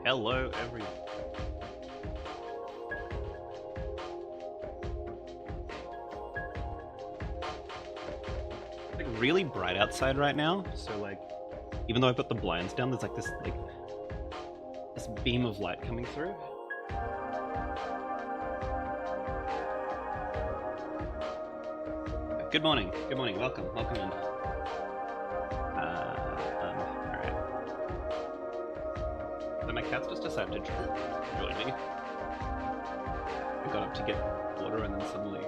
Hello, everyone. It's like really bright outside right now, so like, even though I put the blinds down, there's like this beam of light coming through. Good morning. Good morning. Welcome. Welcome in. Alright. So my cats just decided to join me. I got up to get water and then suddenly...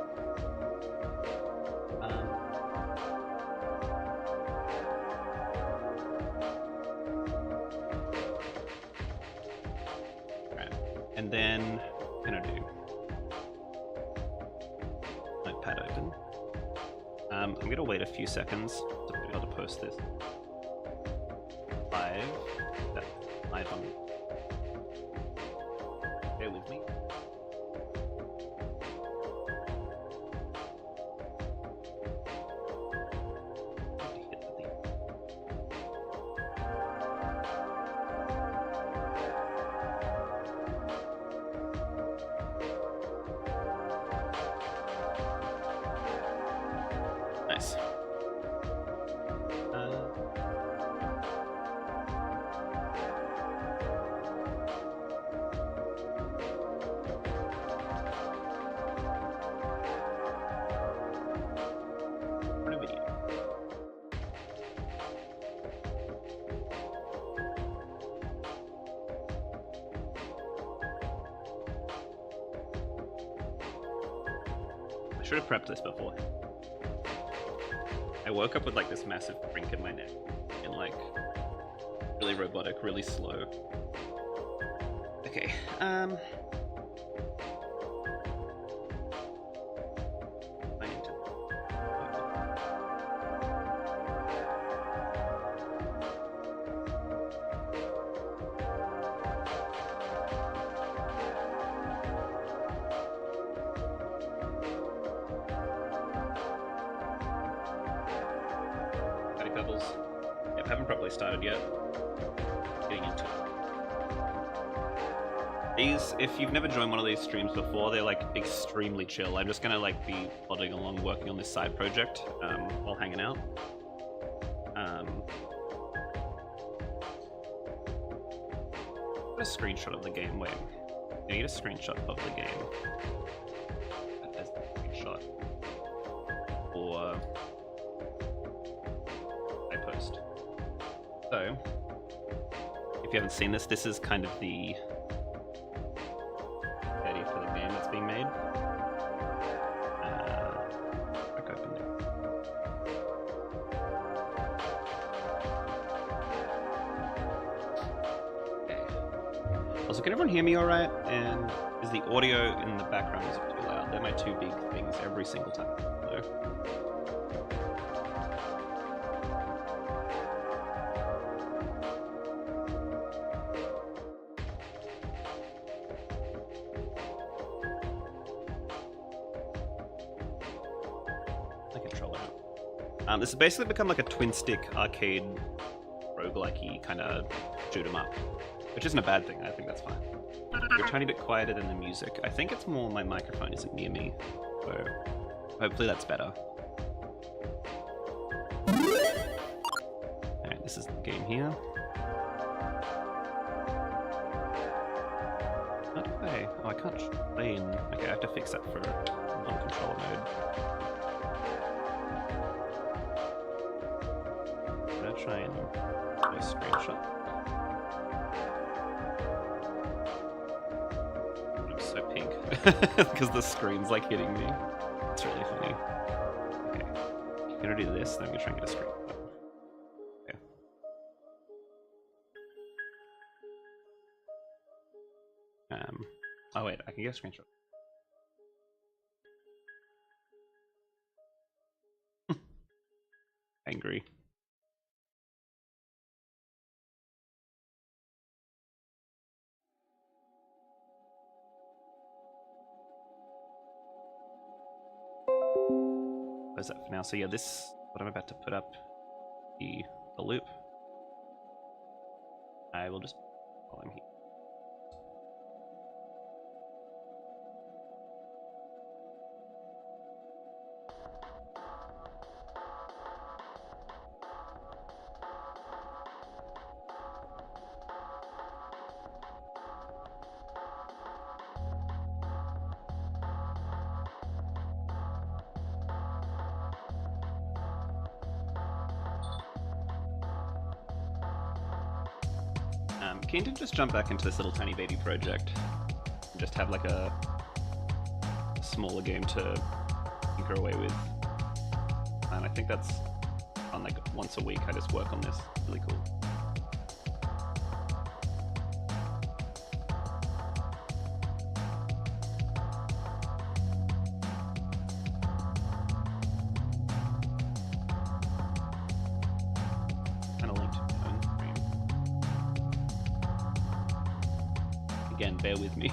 Alright. And then, what can I do? Notepad open. I'm gonna wait a few seconds to be able to post this live. Live on. Bear with me. Nice. For a video. I should have prepped this before. I woke up with like this massive crink in my neck and like really robotic, really slow. Okay, I need to... Pebbles. Yep, haven't properly started yet. Getting into it. These, if you've never joined one of these streams before, they're like extremely chill. I'm just gonna like be plodding along working on this side project while hanging out. Put a screenshot of the game. Wait, I need a screenshot of the game. As a screenshot. Or post. So, if you haven't seen this, this is kind of the idea for the game that's being made. Crack open there. Okay. Also, can everyone hear me alright? And is the audio in the background too loud? They're my two big things every single time. So, this has basically become like a twin-stick arcade roguelike-y kind of shoot 'em up, which isn't a bad thing. I think that's fine. You're a tiny bit quieter than the music. I think it's more my microphone isn't near me, so hopefully that's better. Alright, this is the game here. How do I... Oh, I can't play in... Okay, I have to fix that for non-controller mode. Try and do a screenshot. I'm so pink because the screen's like hitting me. It's really funny. Okay, I'm gonna do this, then I'm gonna try and get a screenshot. Okay. Oh wait, I can get a screenshot. Angry. Close that for now. So yeah, this, what I'm about to put up, the loop. I will just, while I'm here, keen to just jump back into this little tiny baby project and just have like a smaller game to tinker away with. And I think that's on like once a week. I just work on this. Really cool. Again, bear with me.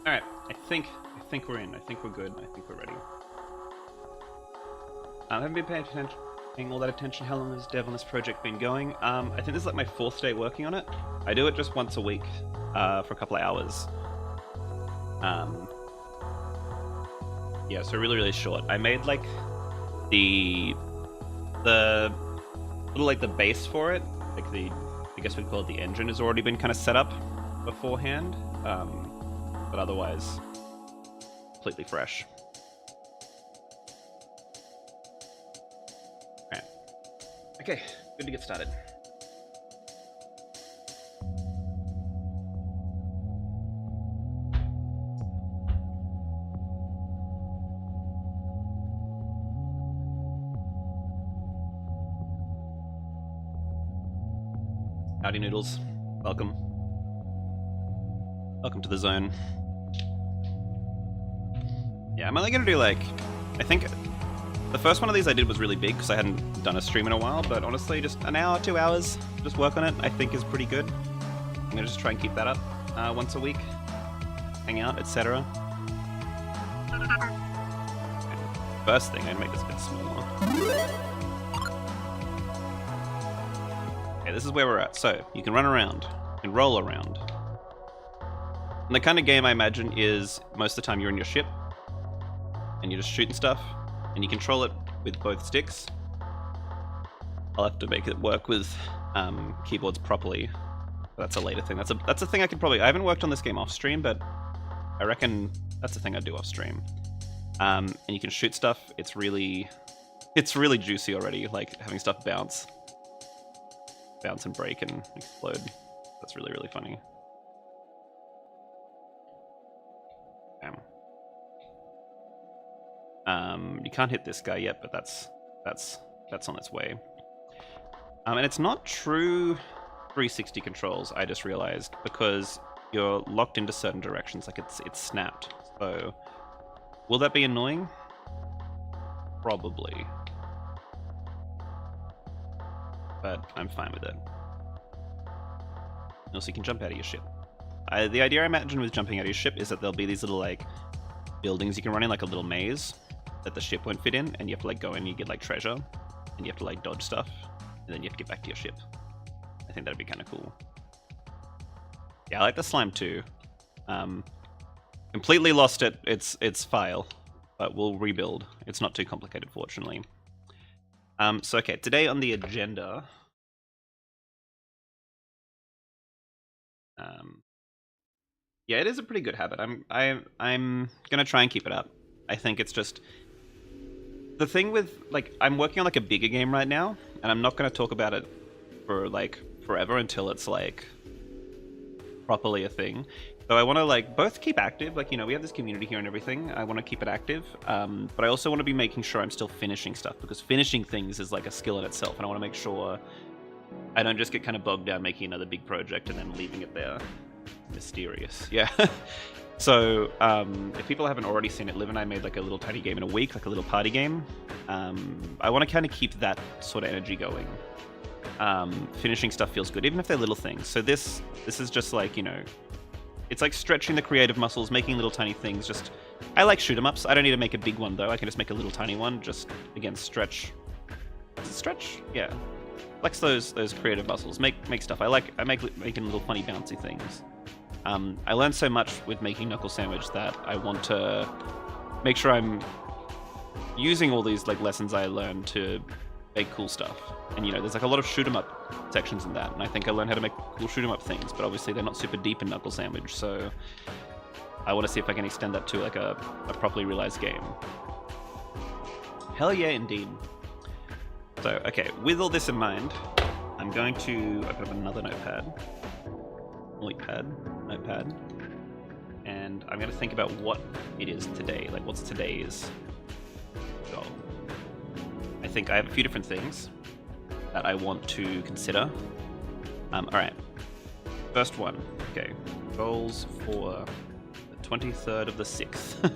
Alright, I think we're in. I think we're good. I think we're ready. I haven't been paying all that attention. How long has dev on this project been going? I think this is like my 4th day working on it. I do it just once a week for a couple of hours. Yeah, so really short. I made like the little like the base for it, like the, I guess we'd call it the engine, has already been kind of set up beforehand. But otherwise, completely fresh. Alright. Okay, good to get started. Howdy noodles. Welcome. Welcome to the zone. Yeah, I'm only gonna do like, I think the first one of these I did was really big because I hadn't done a stream in a while, but honestly just an hour, 2 hours, just work on it, I think is pretty good. I'm gonna just try and keep that up once a week, hang out, etc. First thing, I'd make this a bit smaller. Okay, this is where we're at. So, you can run around, you can roll around. And the kind of game I imagine is most of the time you're in your ship, and you're just shooting stuff, and you control it with both sticks. I'll have to make it work with keyboards properly. That's a later thing. That's a thing I could probably... I haven't worked on this game off stream, but I reckon that's a thing I'd do off stream. And you can shoot stuff. It's really juicy already, like having stuff bounce and break and explode. That's really funny. Damn. You can't hit this guy yet, but that's on its way. And it's not true 360 controls, I just realized, because you're locked into certain directions, like it's snapped. So, will that be annoying? Probably. But I'm fine with it. Also, you can jump out of your ship. The idea I imagine with jumping out of your ship is that there'll be these little, like, buildings you can run in, like a little maze that the ship won't fit in, and you have to, like, go in and you get, like, treasure, and you have to, like, dodge stuff, and then you have to get back to your ship. I think that'd be kind of cool. Yeah, I like the slime too. Completely lost its file, but we'll rebuild. It's not too complicated, fortunately. So okay, today on the agenda... yeah, it is a pretty good habit. I'm gonna try and keep it up. I think it's just... The thing with, like, I'm working on, like, a bigger game right now, and I'm not gonna talk about it for, like, forever until it's, like, properly a thing. So I want to, like, both keep active, like, you know, we have this community here and everything, I want to keep it active, but I also want to be making sure I'm still finishing stuff, because finishing things is, like, a skill in itself, and I want to make sure I don't just get kind of bogged down making another big project and then leaving it there. Mysterious. Yeah. So, if people haven't already seen it, Liv and I made, like, a little tiny game in a week, like a little party game. I want to kind of keep that sort of energy going. Finishing stuff feels good, even if they're little things. So this is just like, you know, it's like stretching the creative muscles, making little tiny things. Just, I like shoot 'em ups. I don't need to make a big one though. I can just make a little tiny one. Just again, stretch. Does it stretch? Yeah. flex those creative muscles. Make stuff. I like making little funny bouncy things. I learned so much with making Knuckle Sandwich that I want to make sure I'm using all these like lessons I learned to make cool stuff. And there's like a lot of shoot 'em up sections in that, and I think I learned how to make cool shoot 'em up things, but obviously they're not super deep in Knuckle Sandwich, so I want to see if I can extend that to like a properly realized game. Hell yeah, indeed. So, okay, with all this in mind, I'm going to open up another notepad. Notepad. And I'm going to think about what it is today. Like, what's today's goal? I think I have a few different things that I want to consider. Alright. First one. Okay. Goals for the 23rd of the 6th.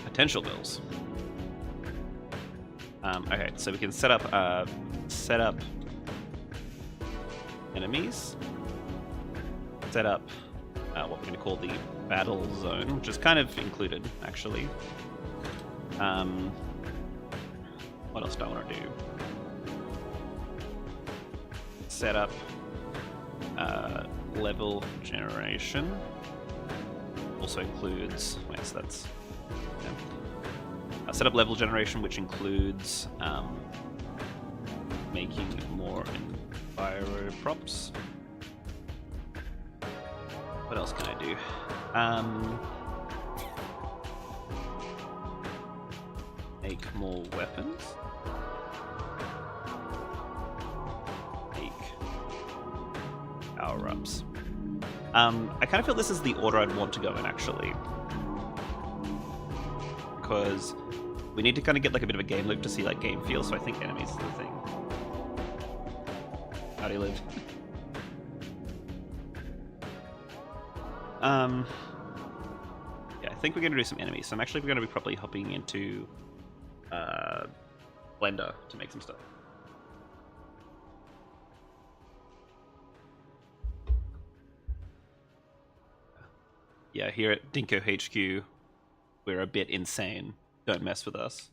Potential goals. Okay, so we can set up enemies. Set up what we're going to call the battle zone, which is kind of included, actually. What else do I want to do? Set up level generation. Also includes... Wait, so that's... Set up level generation, which includes making more enviro props. What else can I do? Make more weapons. Make power-ups. I kind of feel this is the order I'd want to go in, actually. Because we need to kind of get like a bit of a game loop to see like game feel, so I think enemies is the thing. How do you live? Yeah, I think we're going to do some enemies, so I'm actually going to be probably hopping into Blender to make some stuff. Yeah, here at Dinko HQ, we're a bit insane. Don't mess with us.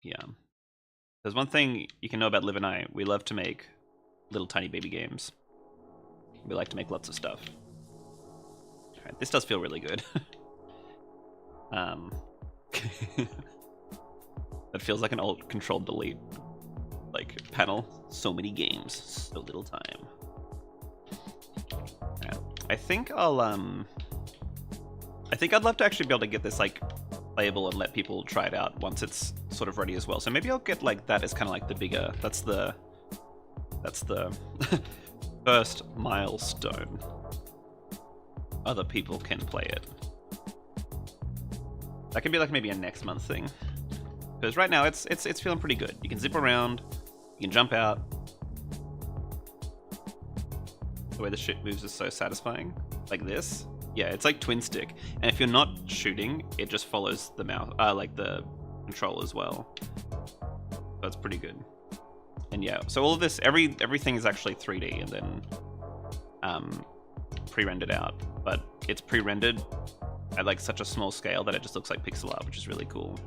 Yeah. There's one thing you can know about Liv and I. We love to make little tiny baby games. We like to make lots of stuff. Alright, this does feel really good. That feels like an alt control delete like panel. So many games, so little time. Right. I think I'd love to actually be able to get this like playable and let people try it out once it's sort of ready as well. So maybe I'll get like that as kind of like the bigger. That's the first milestone. Other people can play it. That can be like maybe a next month thing. Because right now it's feeling pretty good. You can zip around, you can jump out. The way the shit moves is so satisfying. Like this. Yeah, it's like twin stick. And if you're not shooting, it just follows the mouse, like the control as well. That's pretty good. And yeah, so all of this, everything is actually 3D and then pre-rendered out. But it's pre-rendered at like such a small scale that it just looks like pixel art, which is really cool.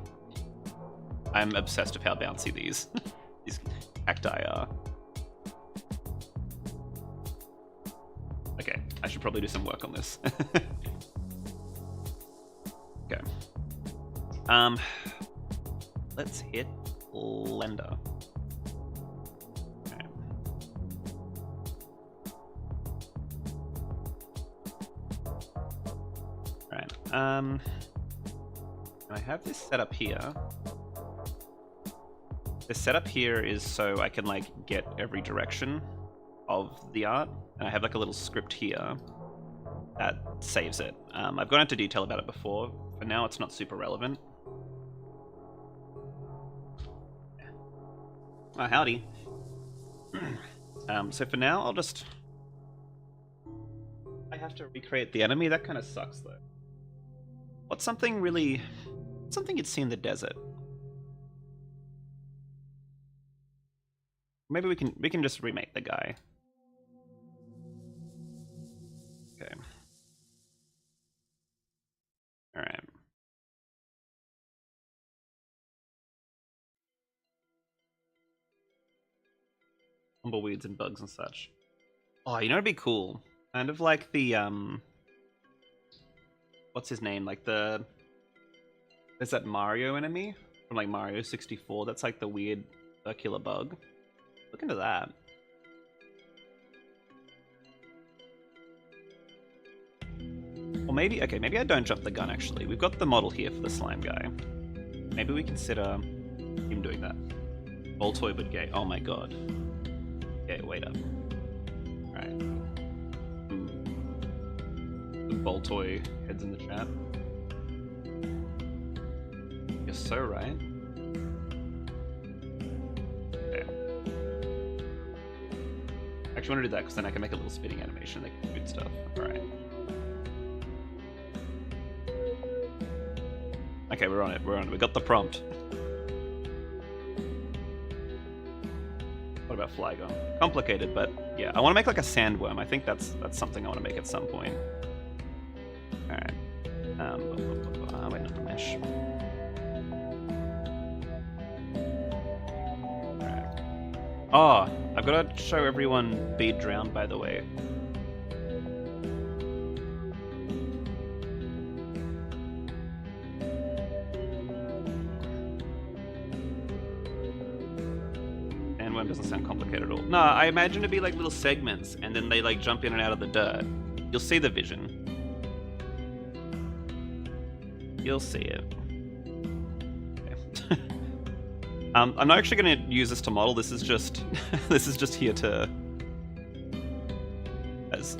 I'm obsessed with how bouncy these cacti are. Okay, I should probably do some work on this. Okay. Let's hit Blender. Okay. Alright, I have this set up here. The setup here is so I can like get every direction of the art, and I have like a little script here that saves it. I've gone into detail about it before. For now, it's not super relevant. Oh, howdy. So for now, I have to recreate the enemy. That kind of sucks, though. What's something you'd see in the desert? Maybe we can just remake the guy. Okay. tumbleweeds and bugs and such. Oh, you know it'd be cool? Kind of like the, what's his name? Like the... There's that Mario enemy from like Mario 64 that's like the weird circular bug. Look into that. Or maybe, okay, maybe I don't jump the gun actually. We've got the model here for the slime guy. Maybe we consider him doing that. Old toy but gay. Oh my god. Okay, wait up. Alright. The bold toy heads in the chat. You're so right. Okay. I actually want to do that because then I can make a little spinning animation that can do stuff. Alright. Okay, we're on it. We're on it. We got the prompt. What about Flygon? Complicated, but yeah. I want to make like a sandworm. I think that's something I want to make at some point. Alright. Wait, not the mesh. Alright. Oh, I've got to show everyone Bead Drowned, by the way. Doesn't sound complicated at all. No, I imagine it'd be like little segments and then they like jump in and out of the dirt. You'll see the vision. You'll see it. Okay. I'm not actually going to use this to model. This is just this is just here to as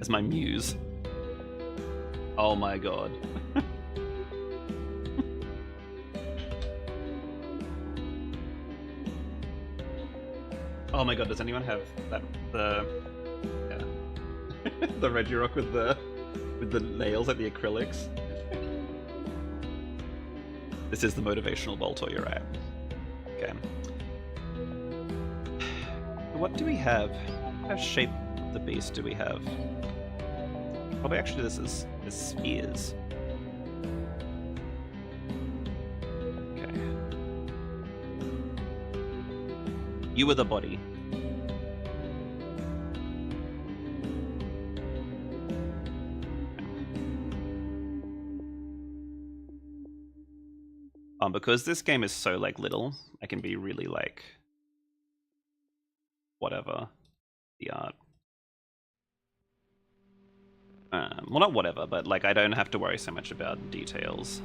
my muse. Oh my god. Oh my god, does anyone have that the Regirock with the nails like the acrylics? This is the motivational Boltor, you're right. Okay. What do we have? What shape of the beast do we have? Probably actually this is spheres. Okay. You are the body. Because this game is so like little, I can be really like whatever the art. Well, not whatever, but like I don't have to worry so much about details.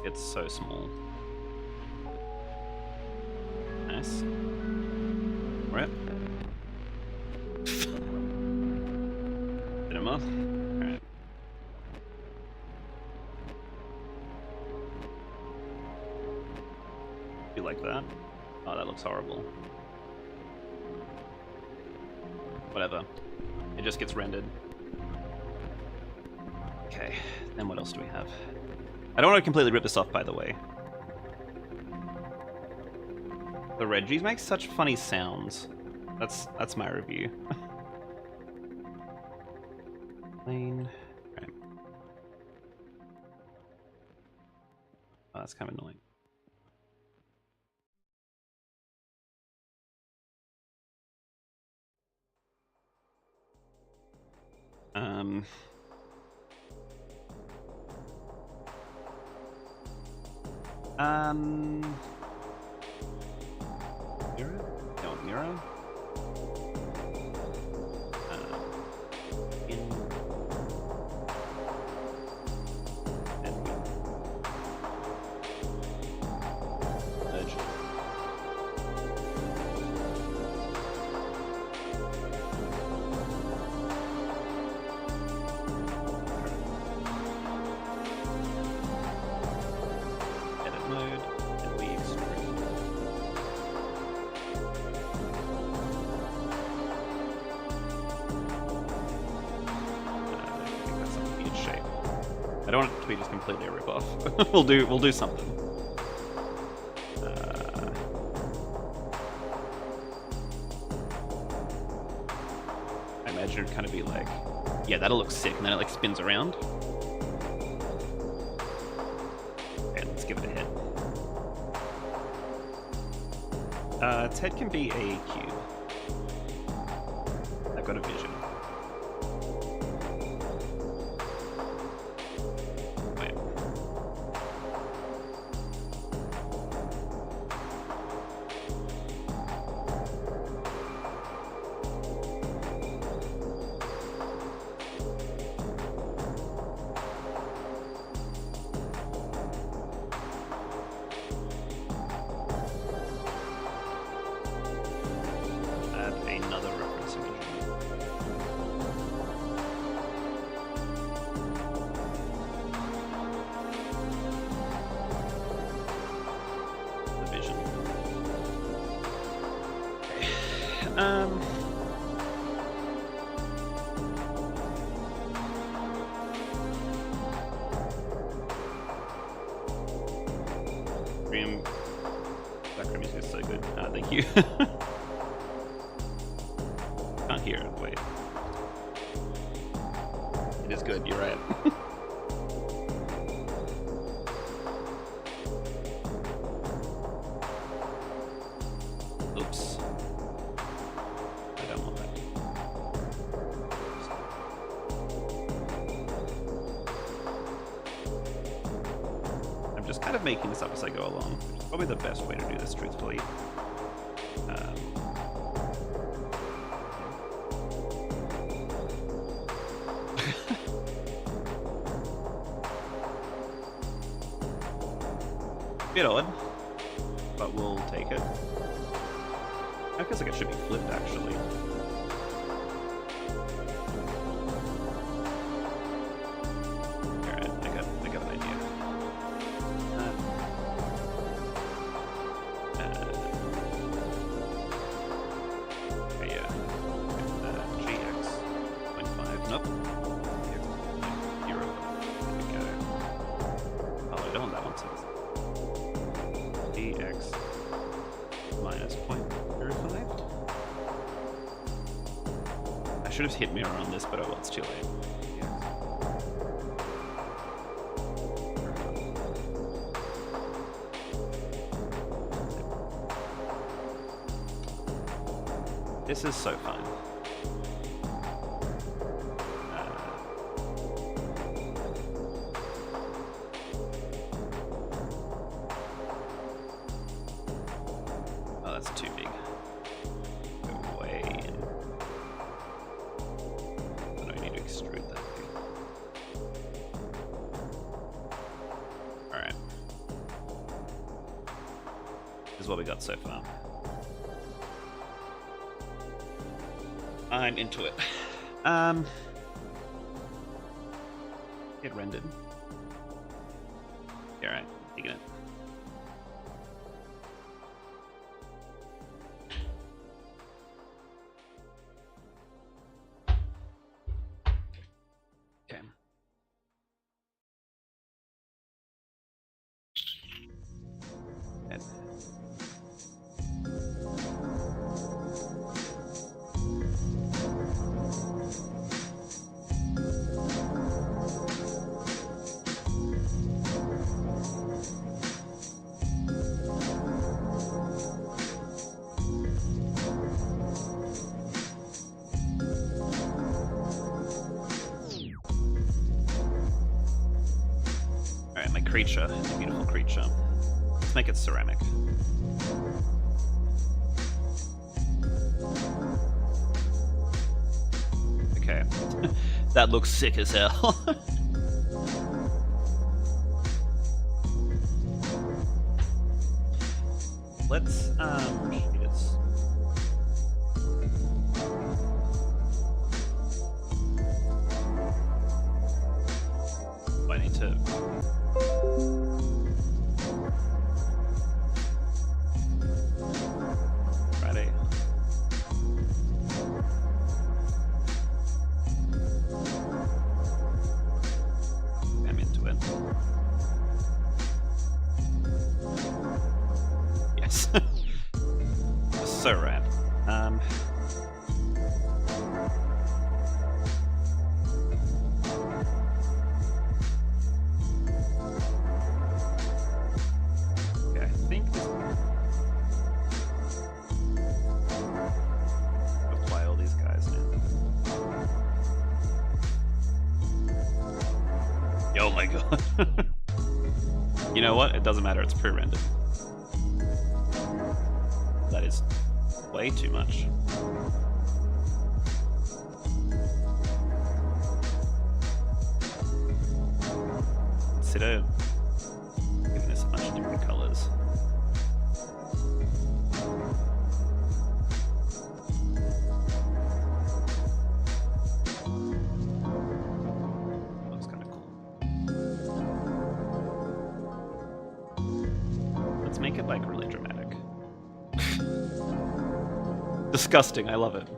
It's so small. Nice. Alright. Cinema. Alright. You like that? Oh, that looks horrible. Whatever. It just gets rendered. Okay, then what else do we have? I don't want to completely rip this off, by the way. The Reggies make such funny sounds. That's my review. Plain. Right. Oh, that's kind of annoying. Mira? No, Mira? I don't want it to be just completely a rip-off. we'll do something. I imagine it'd kind of be like, yeah, that'll look sick, and then it like spins around. Its head can be a cube. I've got a vision. Wait. Another reference image. The vision. Okay. Dream background music is so good. Thank you. Can't hear it. Wait. It is good. You're right. Oops. I don't want that. I'm just kind of making this up as I go along, which is probably the best way to do this, truthfully. Bit odd, but we'll take it. I feels like it should be flipped, actually. Alright, I got an idea. Okay, yeah. GX 0.5. Nope. 0. There we go. Oh, I don't want that one, so dx minus 0.05. I should have hit mirror on this, but oh well, it's too late. This is so fun. Too big. Go way in. I don't need to extrude that big. Alright. This is what we got so far. I'm into it. Get rendered. Alright, digging it. My creature, it's a beautiful creature. Let's make it ceramic. Okay. That looks sick as hell. Let's it's I need to Friday. I'm into it. Yes. So rad. Oh my god. You know what? It doesn't matter, it's pre-rendered. That is way too much. Consider giving this a bunch of different colors. Looks kind of cool. Let's make it like really dramatic. Disgusting, I love it.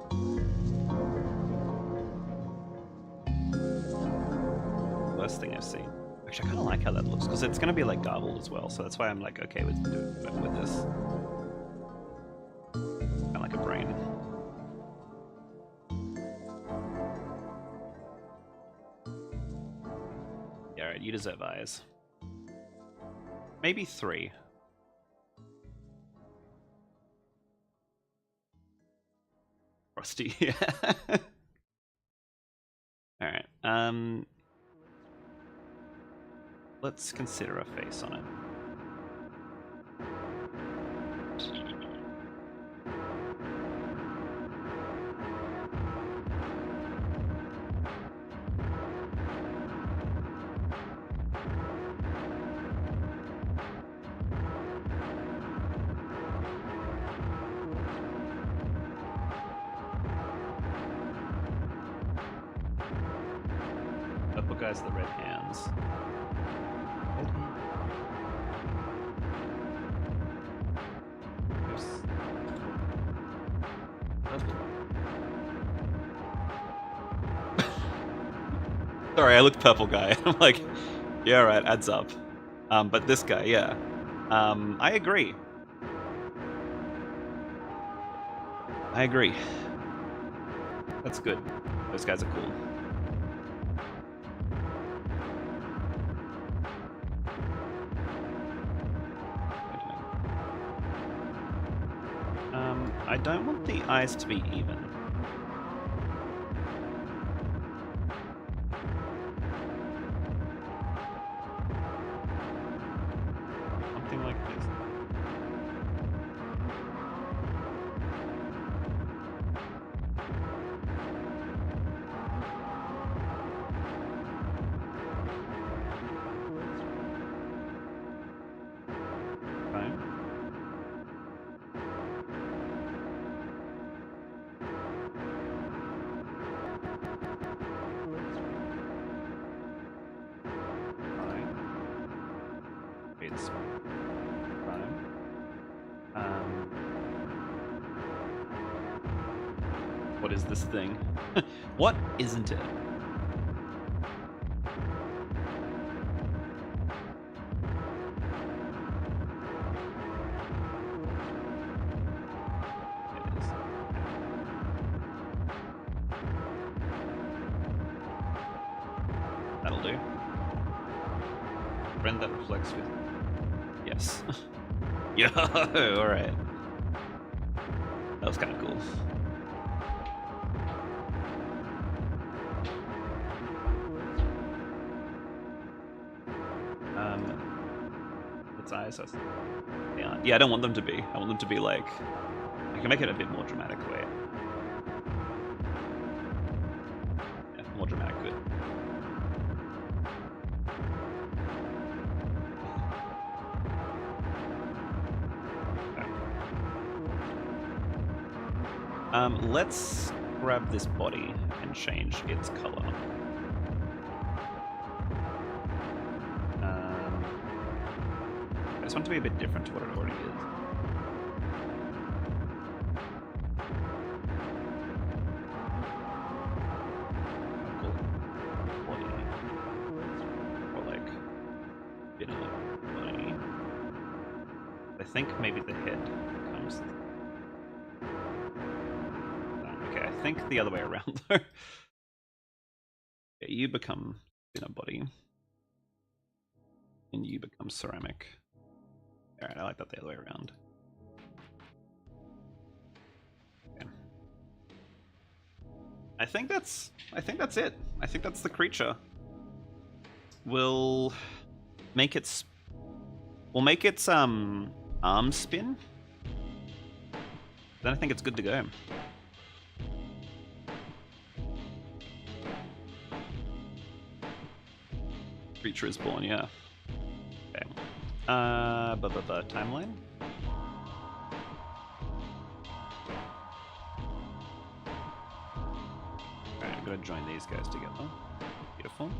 Worst thing I've seen. Actually, I kind of like how that looks, because it's going to be like garbled as well, so that's why I'm like, okay with doing it with this. Kind of like a brain. Yeah, alright, you deserve eyes. Maybe 3. Rusty, yeah. Alright, let's consider a face on it. Purple guy's the red hands. Sorry, I looked purple guy. I'm like, yeah, right, adds up. But this guy, yeah. I agree. I agree. That's good. Those guys are cool. I don't want the eyes to be even. Something like this. Fine. It's fine. What is this thing? What isn't it? It is. That'll do. Friend that reflects with. Yes. Yo, alright. That was kind of cool. Its eyes are... Yeah, I don't want them to be. I want them to be like... I can make it a bit more dramatic way. Yeah, more dramatic, good. Let's grab this body and change its color. I just want it to be a bit different to what it already is. I'll call it body. Or like, you know, body. I think maybe the head comes... Okay, I think the other way around though. Yeah, you become inner body. And you become ceramic. Alright, I like that the other way around. Okay. I think that's it. I think that's the creature. we'll make its arm spin. Then I think it's good to go. Creature is born, yeah. Okay. Timeline. Alright, I'm gonna join these guys together. Beautiful.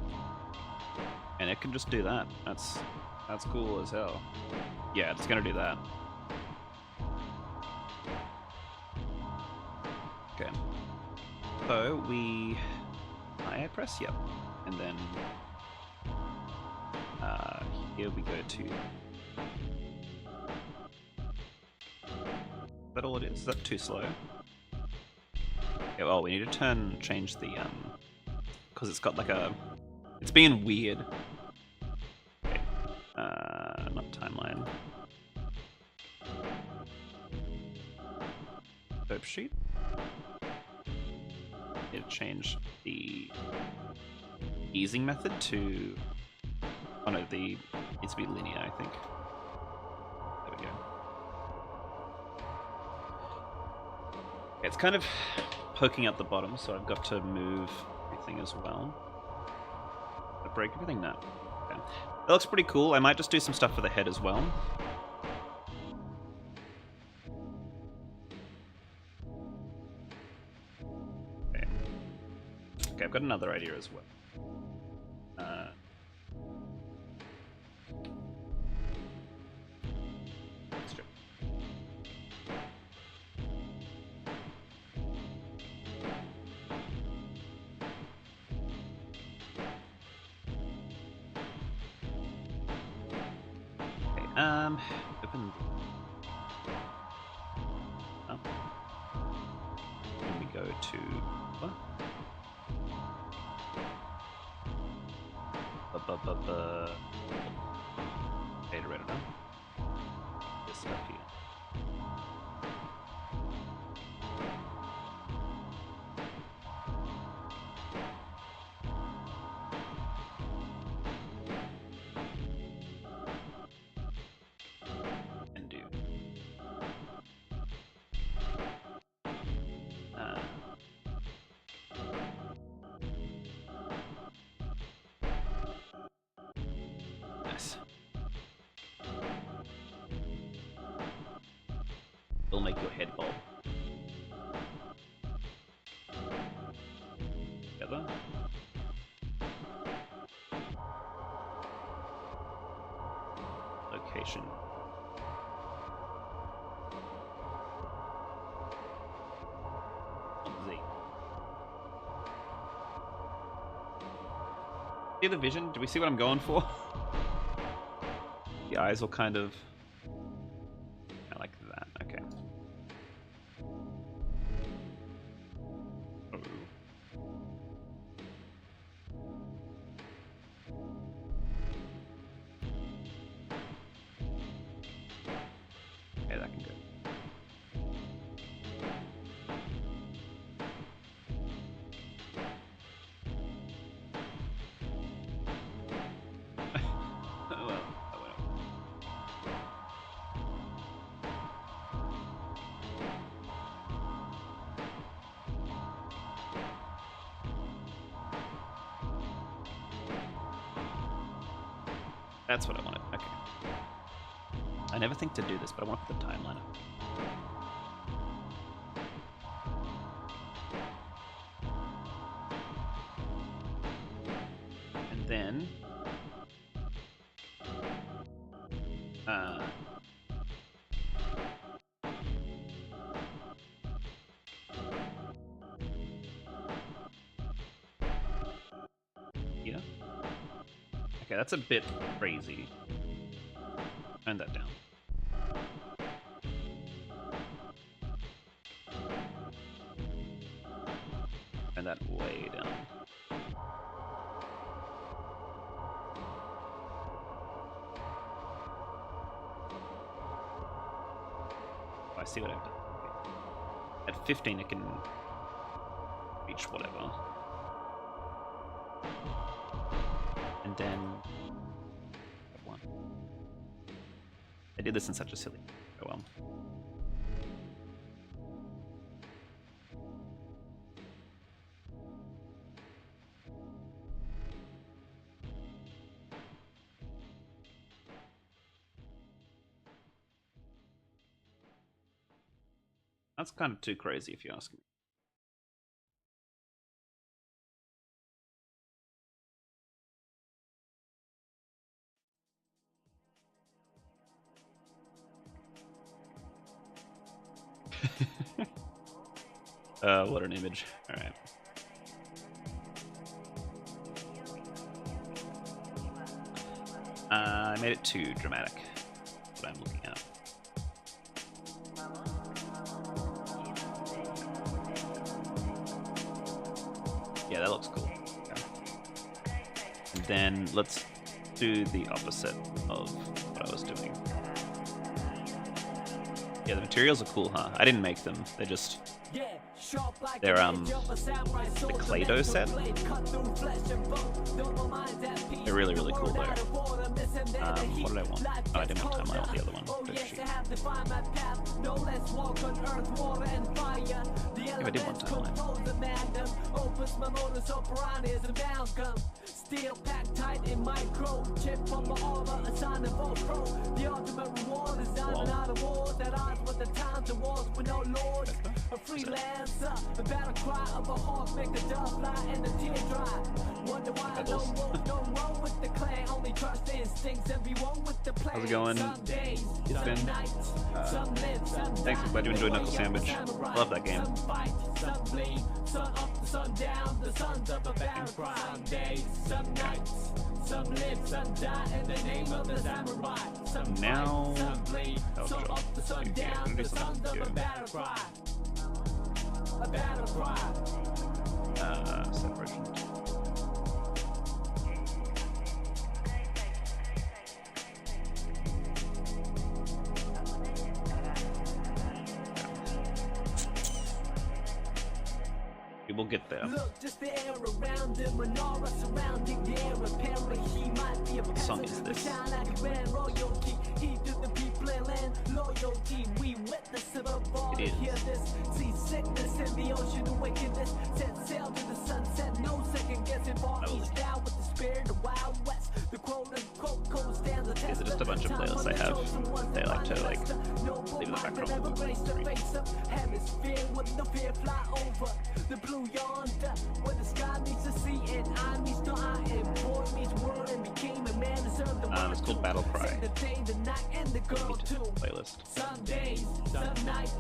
And it can just do that. That's cool as hell. Yeah, it's gonna do that. Okay. So I press, yep. And then here we go to. Is that all it is? Is that too slow? Yeah, well, we need to change the because it's got like it's being weird. Okay. Not timeline. Dope sheet. Need to change the easing method to. Oh no, it needs to be linear, I think. There we go. It's kind of poking out the bottom, so I've got to move everything as well. Did I break everything? No. Okay. That looks pretty cool. I might just do some stuff for the head as well. Okay. Okay, I've got another idea as well. Open the... Oh. Then we go to... What? Data read enough. This stuff here. Will make your head bob. Together. Location. Z. See the vision? Do we see what I'm going for? The eyes will kind of... I like that. Okay. Okay, that can go. Well, that went up. That's what I wanted. Okay. I never think to do this, but I want to put the timeline up. And then... yeah. Okay, that's a bit crazy. Turn that down. Turn that way down. Oh, I see what I've done. Okay. At 15 it can reach whatever. And then did this in such a silly. Oh well. That's kind of too crazy if you ask me. What an image. Alright. I made it too dramatic. That's what I'm looking at. Yeah, that looks cool. Okay. And then let's do the opposite of what I was doing. Yeah, the materials are cool, huh? I didn't make them. They're just... They're, the Clay-Doh set? They're really, really cool, though. What did I want? Oh, I didn't want time. I want the other one. If I did want timeline. Steel packed tight in micro chip from the aura, a sign of all pro. The ultimate reward is diamond out of war that odds with the time to wars with no lords. A freelancer, the battle cry of a hawk, make a dove fly and a tear dry. Wonder why no wolf, no roll with the clan, only trust the instincts and be one with the plan. How's it going? It's been thanks, I'm glad you enjoyed Knuckle Sandwich. I love that game. Some bleed, sun up, the sun down, the sons of a battle cry. Some days, some nights, some live, some die in the name of the samurai. Some now, some bleed, sun up, the sun down, the sons of a battle cry. A battle cry. Separation. We will get there. Look, just the air around him, menorah surrounding the air. Apparently he might be a what song is this? He to the people and land loyalty. We witness it above. Hear this, see sickness in the ocean of wickedness. Set sail to the sunset, no second guessing. Far east down with the spirit of Wild West. The quote unquote code stands the test. These are just a bunch of playlists I have. They like to like leave the background. Hemisphere with no fear fly over the blue yonder where the sky meets the sea and I meets the eye and boy meets world and became a man deserved the it's called Battle Cry. The day, the night, and the girl too. Playlist. Some days, some nights,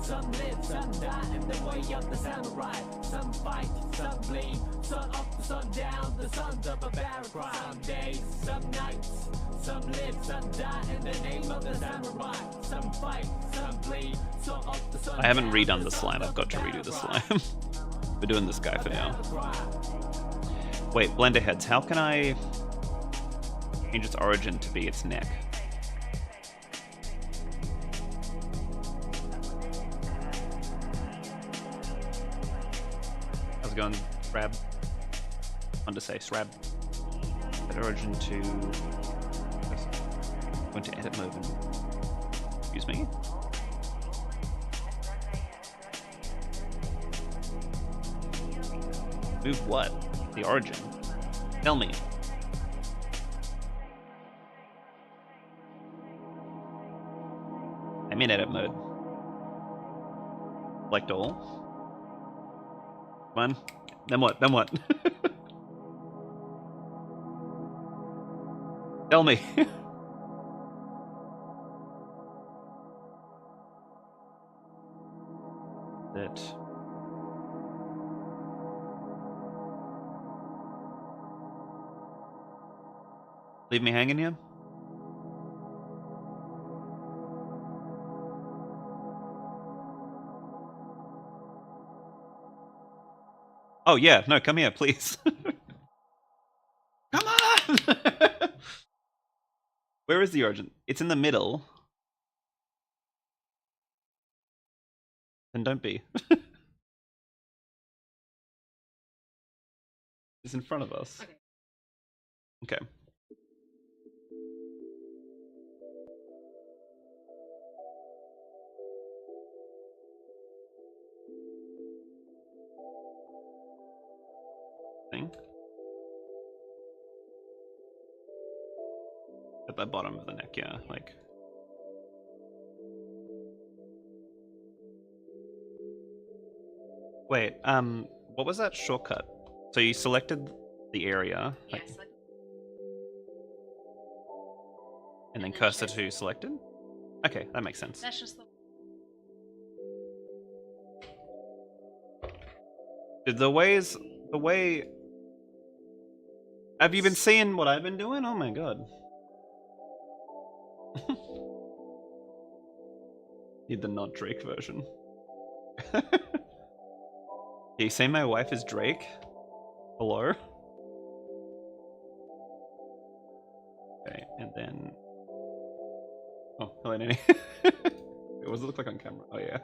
some live, some die in the way of the samurai. Some fight, some bleed, sun up, the sun down, the sons of a battle cry. Some days, some nights, some live, some die in the name of the samurai. Some fight, some bleed, sun up, the sun. I haven't redone the slime. I've got to redo the slime. We're doing this guy for now. Wait, Blender Heads, how can I change its origin to be its neck? How's it going, Srab? Fun to say, Srab. That origin to... Go into edit mode and... Excuse me? Move what? The origin? Tell me. I'm in edit mode. Select all. Come on. Then what? Then what? Tell me. That. Leave me hanging here? Oh yeah, no, come here, please. Come on! Where is the origin? It's in the middle. Then don't be. It's in front of us. Okay. thing. At the bottom of the neck, yeah, like. Wait, what was that shortcut? So you selected the area, Yeah, like, select. and then then cursor choose. to selected? Okay, that makes sense. That's just the. The way... Have you been seeing what I've been doing? Oh my god. Need the not Drake version. You say my wife is Drake? Hello? Okay, and then... Oh, hello, Nanny. What does it look like on camera? Oh, yeah.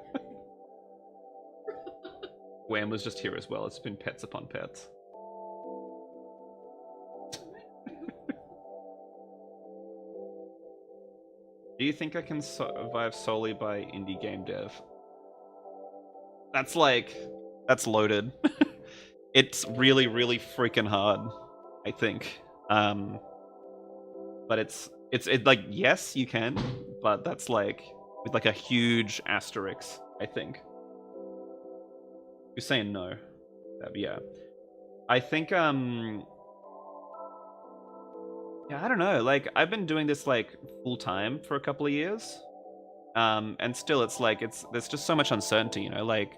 Wham was just here as well. It's been pets upon pets. Do you think I can survive solely by indie game dev? That's like... That's loaded. It's really, really freaking hard, I think. But it's like, yes, you can, but that's like, with like a huge asterisk, I think. You're saying no. Yeah. I think, yeah, I don't know, like, I've been doing this, like, full-time for a couple of years. And still, it's like, there's just so much uncertainty, you know, like,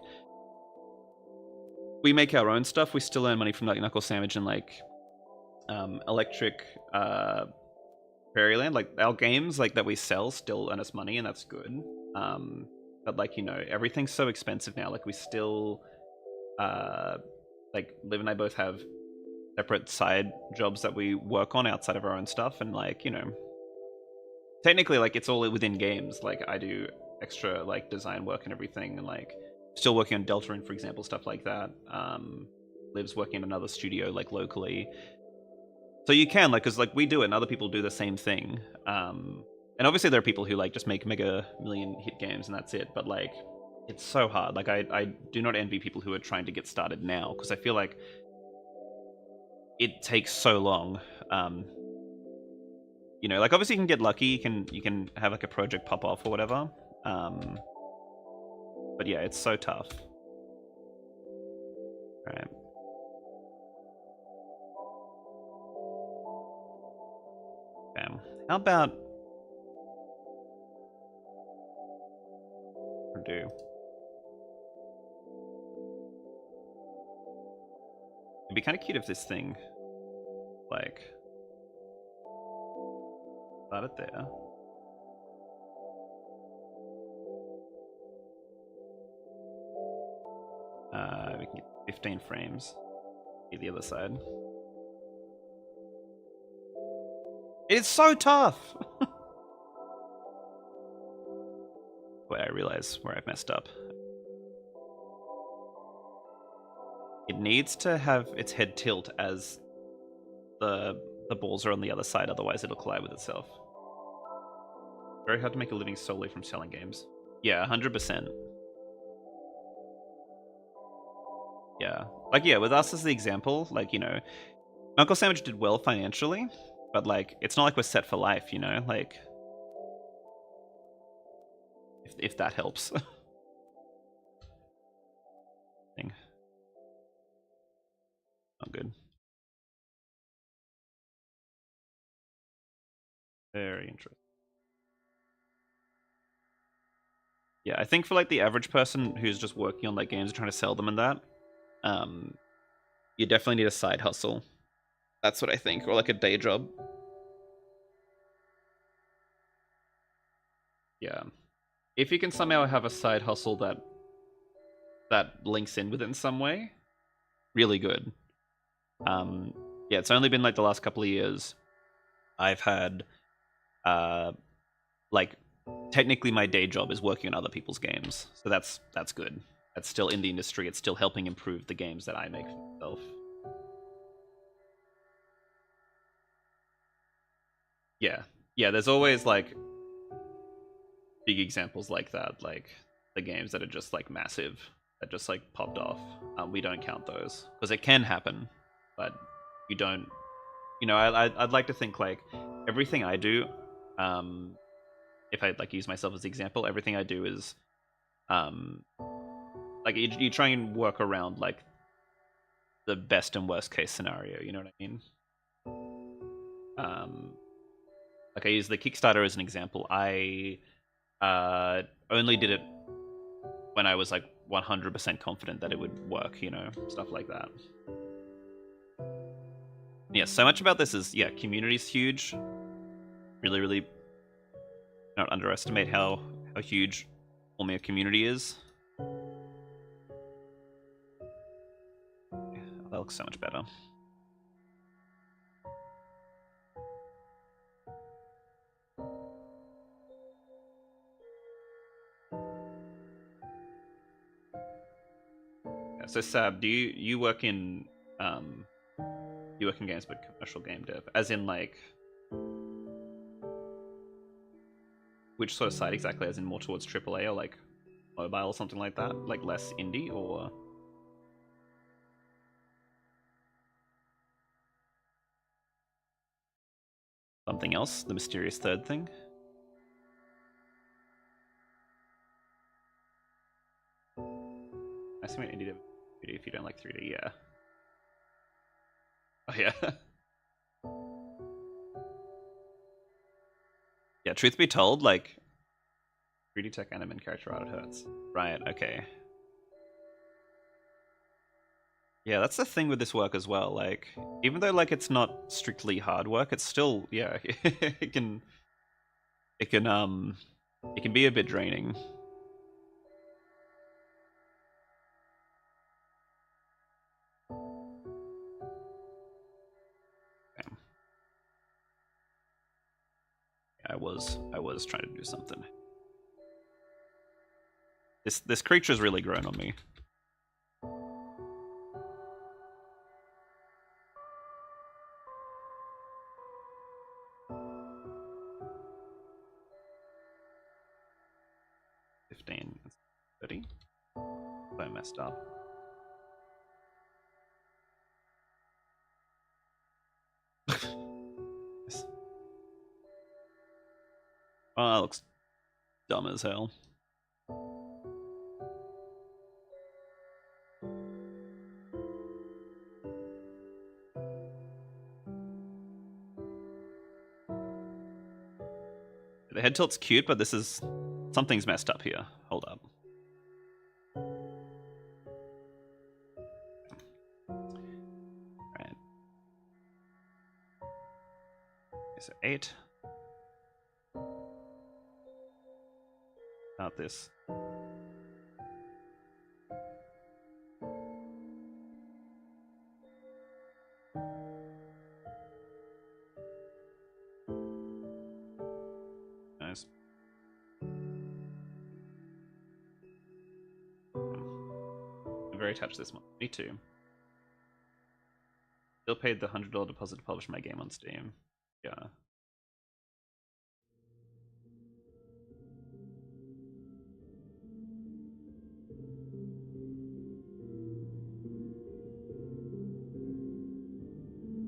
we make our own stuff, we still earn money from, like, Knuckle Sandwich and, like, Electric, Fairyland, like, our games, like, that we sell still earn us money, and that's good. But, like, you know, everything's so expensive now, like, we still, like, Liv and I both have separate side jobs that we work on outside of our own stuff, and, like, you know, technically, like, it's all within games. Like, I do extra, like, design work and everything, and, like, still working on Deltarune, for example, stuff like that. Liv's working in another studio, like, locally. So you can, like, because, like, we do it, and other people do the same thing. And obviously there are people who, like, just make mega million hit games, and that's it. But, like, it's so hard. Like, I do not envy people who are trying to get started now, because I feel like it takes so long. You know, like, obviously you can get lucky, you can have, like, a project pop off or whatever. But yeah, it's so tough. Right. Okay. How about Purdue? It'd be kind of cute if this thing, like, started there. We can get 15 frames. Get the other side. It's so tough! Wait, I realize where I've messed up. It needs to have its head tilt as the balls are on the other side, otherwise it'll collide with itself. Very hard to make a living solely from selling games. Yeah, 100%. Yeah. Like, yeah, with us as the example, like, you know, Uncle Sandwich did well financially, but, like, it's not like we're set for life, you know? Like, if that helps. Thing. Not good. Very interesting. Yeah, I think for, like, the average person who's just working on, like, games and trying to sell them and that, you definitely need a side hustle. That's what I think, or like a day job. Yeah. If you can somehow have a side hustle that links in with it in some way, really good. Yeah, it's only been like the last couple of years I've had, like, technically my day job is working on other people's games, so that's good. That's still in the industry. It's still helping improve the games that I make for myself. Yeah, yeah. There's always like big examples like that, like the games that are just like massive, that just like popped off. We don't count those because it can happen, but you don't. You know, I'd like to think like everything I do, if I like use myself as the example, everything I do is, like you try and work around like the best and worst case scenario. You know what I mean? Like I use the Kickstarter as an example. I only did it when I was like 100% confident that it would work. You know, stuff like that. Yeah, so much about this is, yeah, community's huge. Really, really not underestimate how huge forming a community is. Yeah, that looks so much better. Yeah, so Sab, do you work in games but commercial game dev? As in like which sort of side exactly? As in more towards AAA or like mobile or something like that? Like less indie or something else? The mysterious third thing? I assume indie dev 3D if you don't like 3D, yeah. Oh yeah. Yeah, truth be told, like 3D tech anime and character art hurts. Right, okay. Yeah, that's the thing with this work as well. Like, even though like it's not strictly hard work, it's still, yeah, it can it can it can be a bit draining. Damn. Yeah, I was trying to do something. This creature's really grown on me. $15, $30. I messed up. Yes. Oh, that looks dumb as hell. The head tilt's cute, but this is something's messed up here. Hold up. Alright. So 8. Not this. Nice. I'm very touched this month. Me too. Still paid the $100 deposit to publish my game on Steam. Yeah.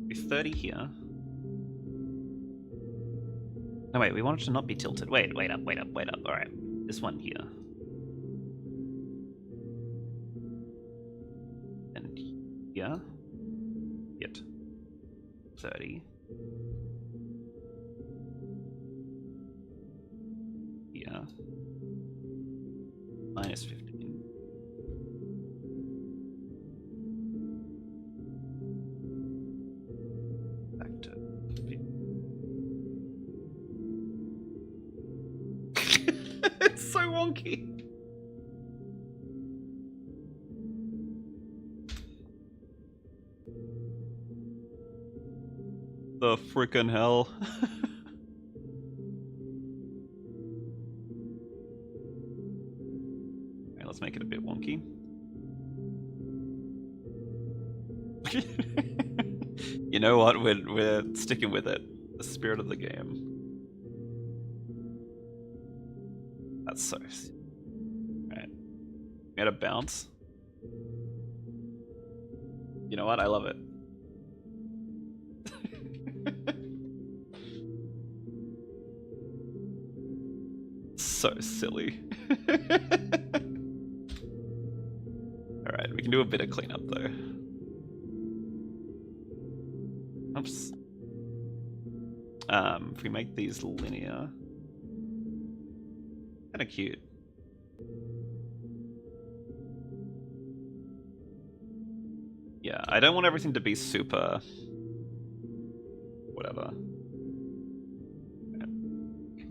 Be 30 here. No, wait, we want it to not be tilted. Wait up. Alright. This one here. And here. Yet. 30. Here. Minus 15. Back to 15. It's so wonky. The frickin' hell. Alright, let's make it a bit wonky. You know what? We're sticking with it. The spirit of the game. That's so. Right. We had a bounce. You know what? I love it. So silly. Alright, we can do a bit of cleanup though. Oops. If we make these linear, kind of cute. Yeah, I don't want everything to be super whatever. Okay,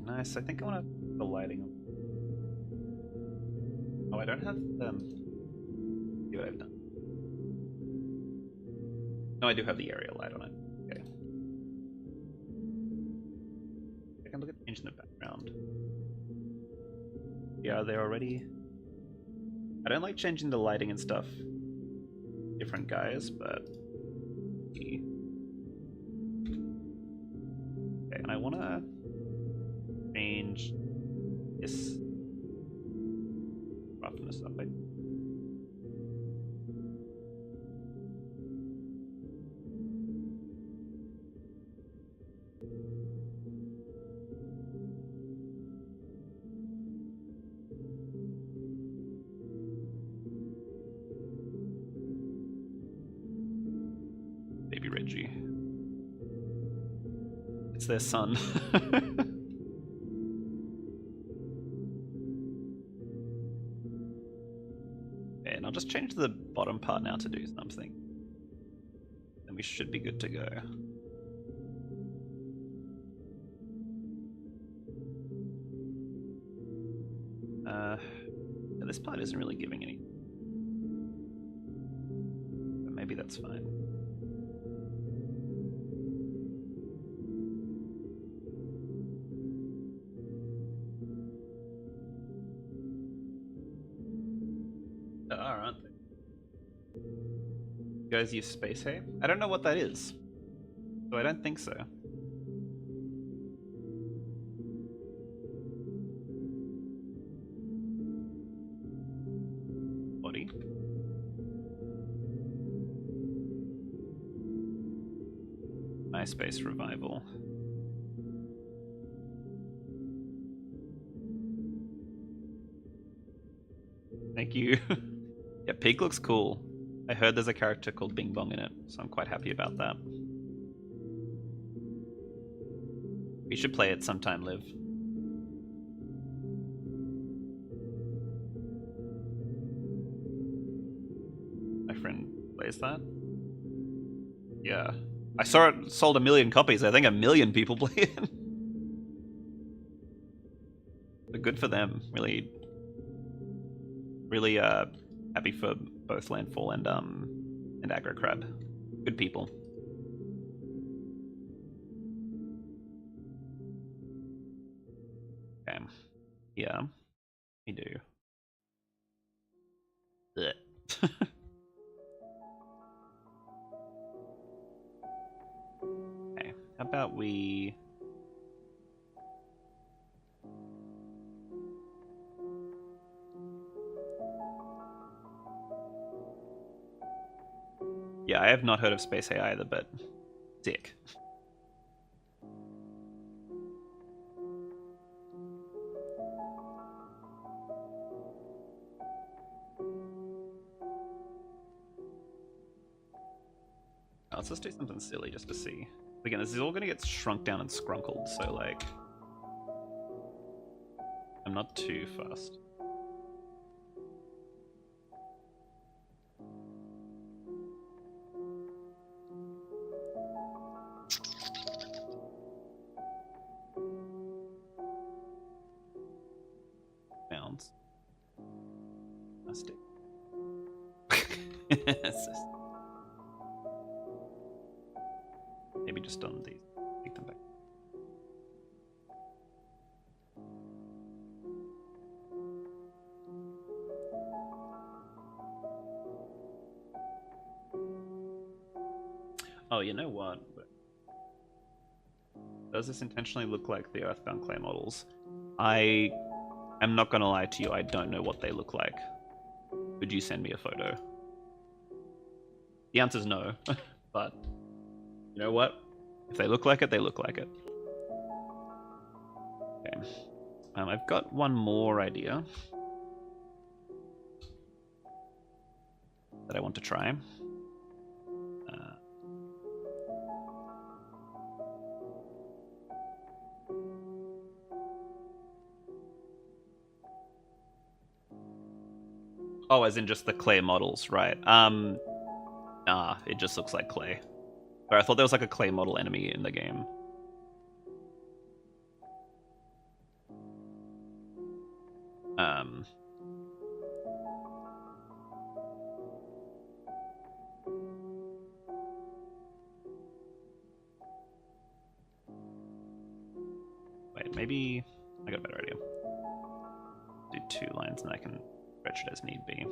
nice. I think I want to put the lighting on. Oh, I don't have see what I've done. No, I do have the area light on it. Okay. I can look at changing the background. Yeah, they're already. I don't like changing the lighting and stuff. Different guys, but. Okay, and I want to change this roughness up. Baby Reggie. It's their son. And I'll just change the bottom part now to do something. Then we should be good to go. Yeah, this part isn't really giving any. But maybe that's fine. They are, aren't they? You guys use Space Hay? I don't know what that is. So I don't think so. Body. MySpace revival. Thank you. Yeah, Pig looks cool. I heard there's a character called Bing Bong in it, so I'm quite happy about that. We should play it sometime, Liv. My friend plays that. Yeah. I saw it sold 1 million copies. I think 1 million people play it. But good for them. Really happy for both Landfall and Aggro Crab. Good people. Okay. Yeah. We do. Blech. Okay. How about we... Yeah, I have not heard of Space Hay either, but sick. Let's just do something silly just to see. Again, this is all going to get shrunk down and scrunkled, so like... I'm not too fast. Bounds. Plastic. Maybe just on these. Take them back. Oh, you know what? Does this intentionally look like the Earthbound Clay models? I am not gonna lie to you, I don't know what they look like. Could you send me a photo? The answer's no, but you know what? If they look like it, they look like it. Okay. I've got one more idea that I want to try. Oh, as in just the clay models, right? Nah, it just looks like clay. Or I thought there was like a clay model enemy in the game. Wait, maybe I got a better idea. Do 2 lines and I can stretch it as need be.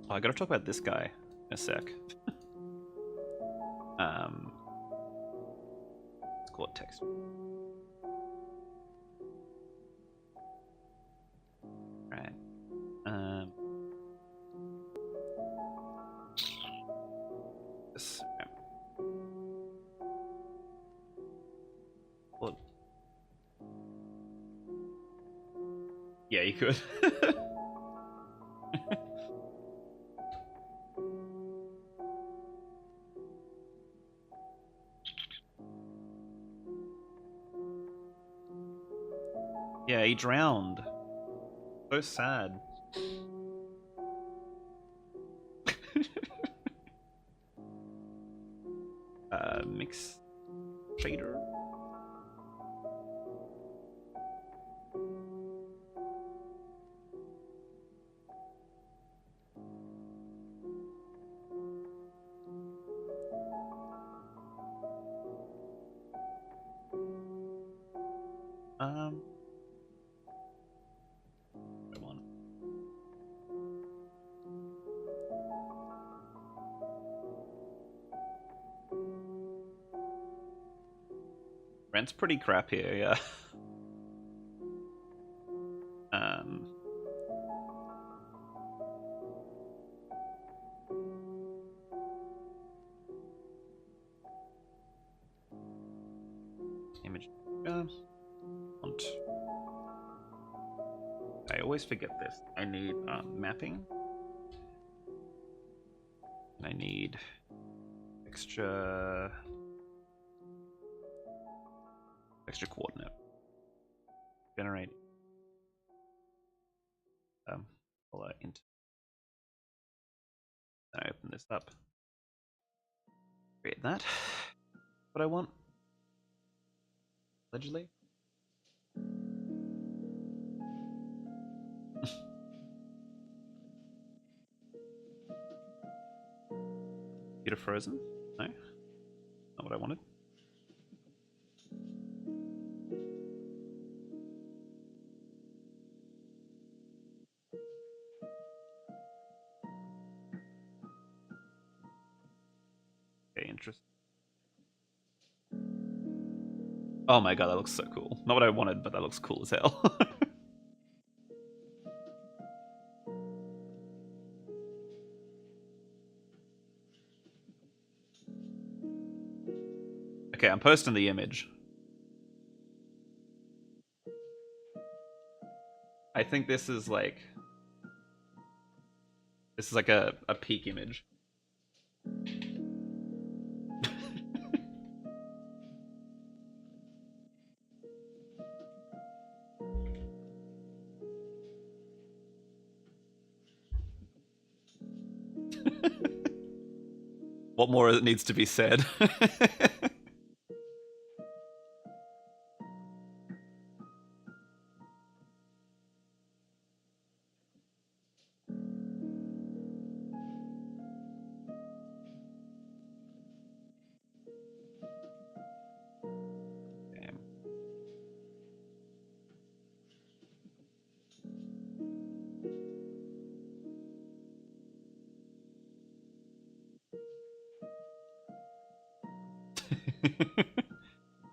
Oh, I gotta talk about this guy in a sec. Let's call it text. Right. This. Okay. Well, yeah, you could. Yeah, he drowned. So sad. Mix shader. Come on. Rent's pretty crap here, yeah. Image. Font. I always forget this. I need mapping. And I need extra coordinate. Generate. Int. I open this up. Create that. What I want. Allegedly. Computer frozen? No? Not what I wanted. Okay, interesting. Oh my god, that looks so cool. Not what I wanted, but that looks cool as hell. Okay, I'm posting the image. I think this is like a peak image. What more needs to be said? Damn.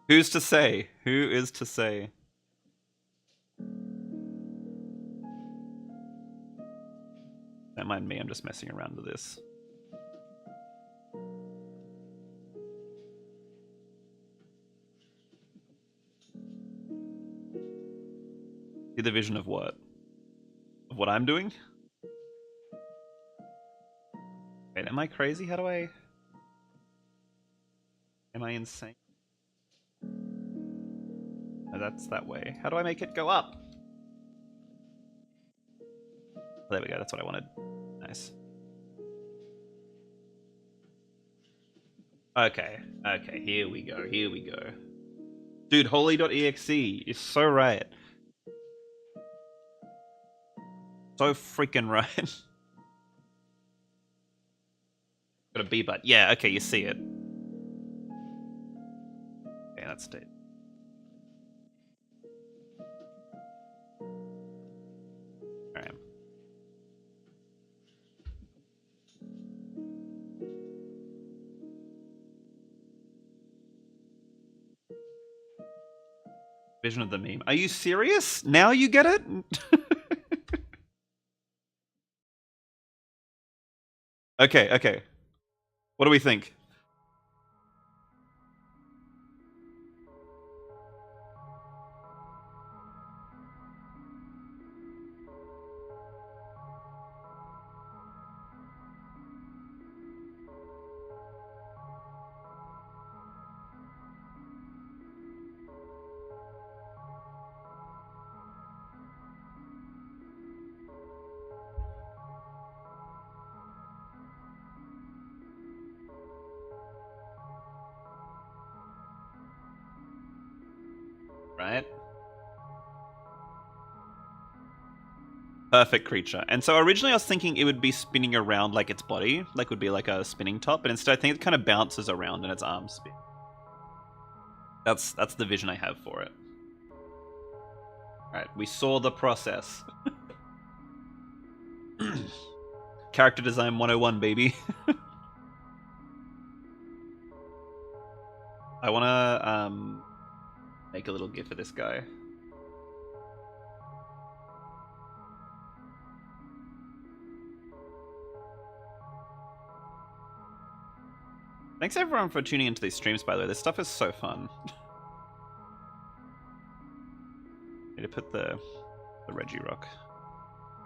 Who's to say? Who is to say? Don't mind me, I'm just messing around with this. See the vision of what? Of what I'm doing? Wait, am I crazy? How do I... Am I insane? No, that's that way. How do I make it go up? There we go, that's what I wanted. Nice. Okay, okay, here we go, here we go. Dude, holy.exe, you're so right. So freaking right. Got a B but. Yeah, okay, you see it. Okay, that's it. Alright. Vision of the meme. Are you serious? Now you get it? Okay, okay. What do we think? Right? Perfect creature. And so originally I was thinking it would be spinning around like its body, like would be like a spinning top, but instead I think it kind of bounces around and its arms spin. That's the vision I have for it. Alright, we saw the process. Character design 101, baby. I wanna make a little gif of this guy. Thanks everyone for tuning into these streams, by the way. This stuff is so fun. Need to put the Reggie Rock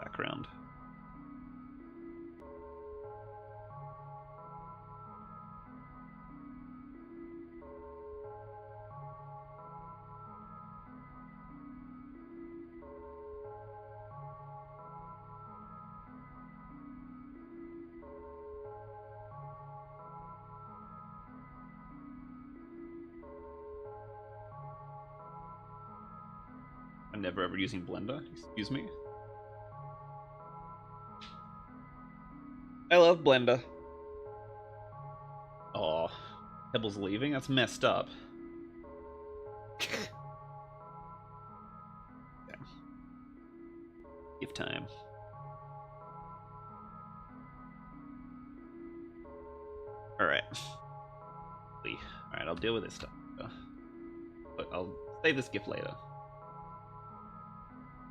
background. I'm never ever using Blender, excuse me. I love Blender. Oh, Pebble's leaving? That's messed up. Okay. Give time. Alright. Alright, I'll deal with this stuff. But I'll save this GIF later.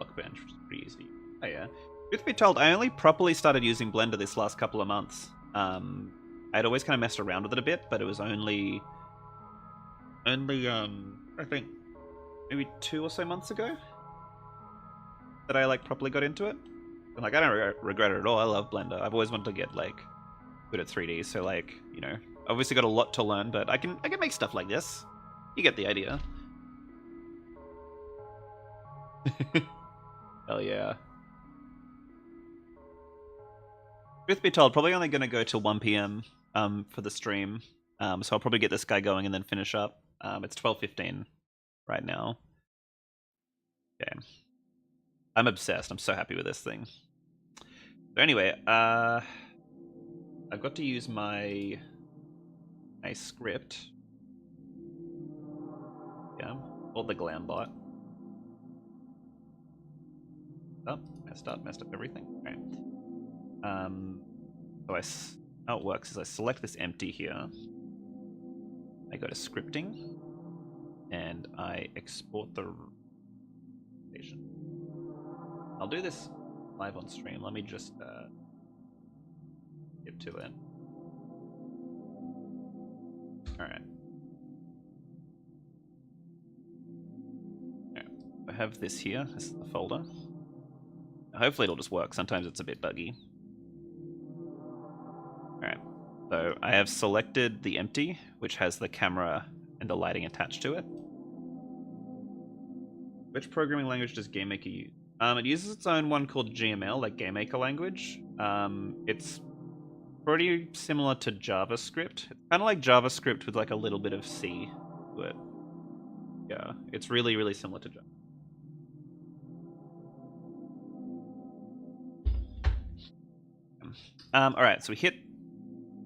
Lockbench, which is pretty easy. Oh yeah. Truth be told, I only properly started using Blender this last couple of months. I'd always kind of messed around with it a bit, but it was only I think maybe 2 or so months ago that I like properly got into it. And like I don't regret it at all. I love Blender. I've always wanted to get like good at 3D, so like, you know, obviously got a lot to learn, but I can make stuff like this. You get the idea. Hell yeah. Truth be told, probably only going to go till 1 PM for the stream. So I'll probably get this guy going and then finish up. It's 12:15 right now. Okay. I'm obsessed. I'm so happy with this thing. So anyway, I've got to use my script. Yeah, called the glam bot. Oh, messed up everything. Okay. So how it works is I select this empty here. I go to scripting, and I export the station. I'll do this live on stream. Let me just get to it. All right. I have this here. This is the folder. Hopefully it'll just work. Sometimes it's a bit buggy. Alright. So I have selected the empty, which has the camera and the lighting attached to it. Which programming language does GameMaker use? It uses its own one called GML, like GameMaker language. It's pretty similar to JavaScript. It's kind of like JavaScript with like a little bit of C to it. Yeah, it's really, really similar to Java. Alright, so we hit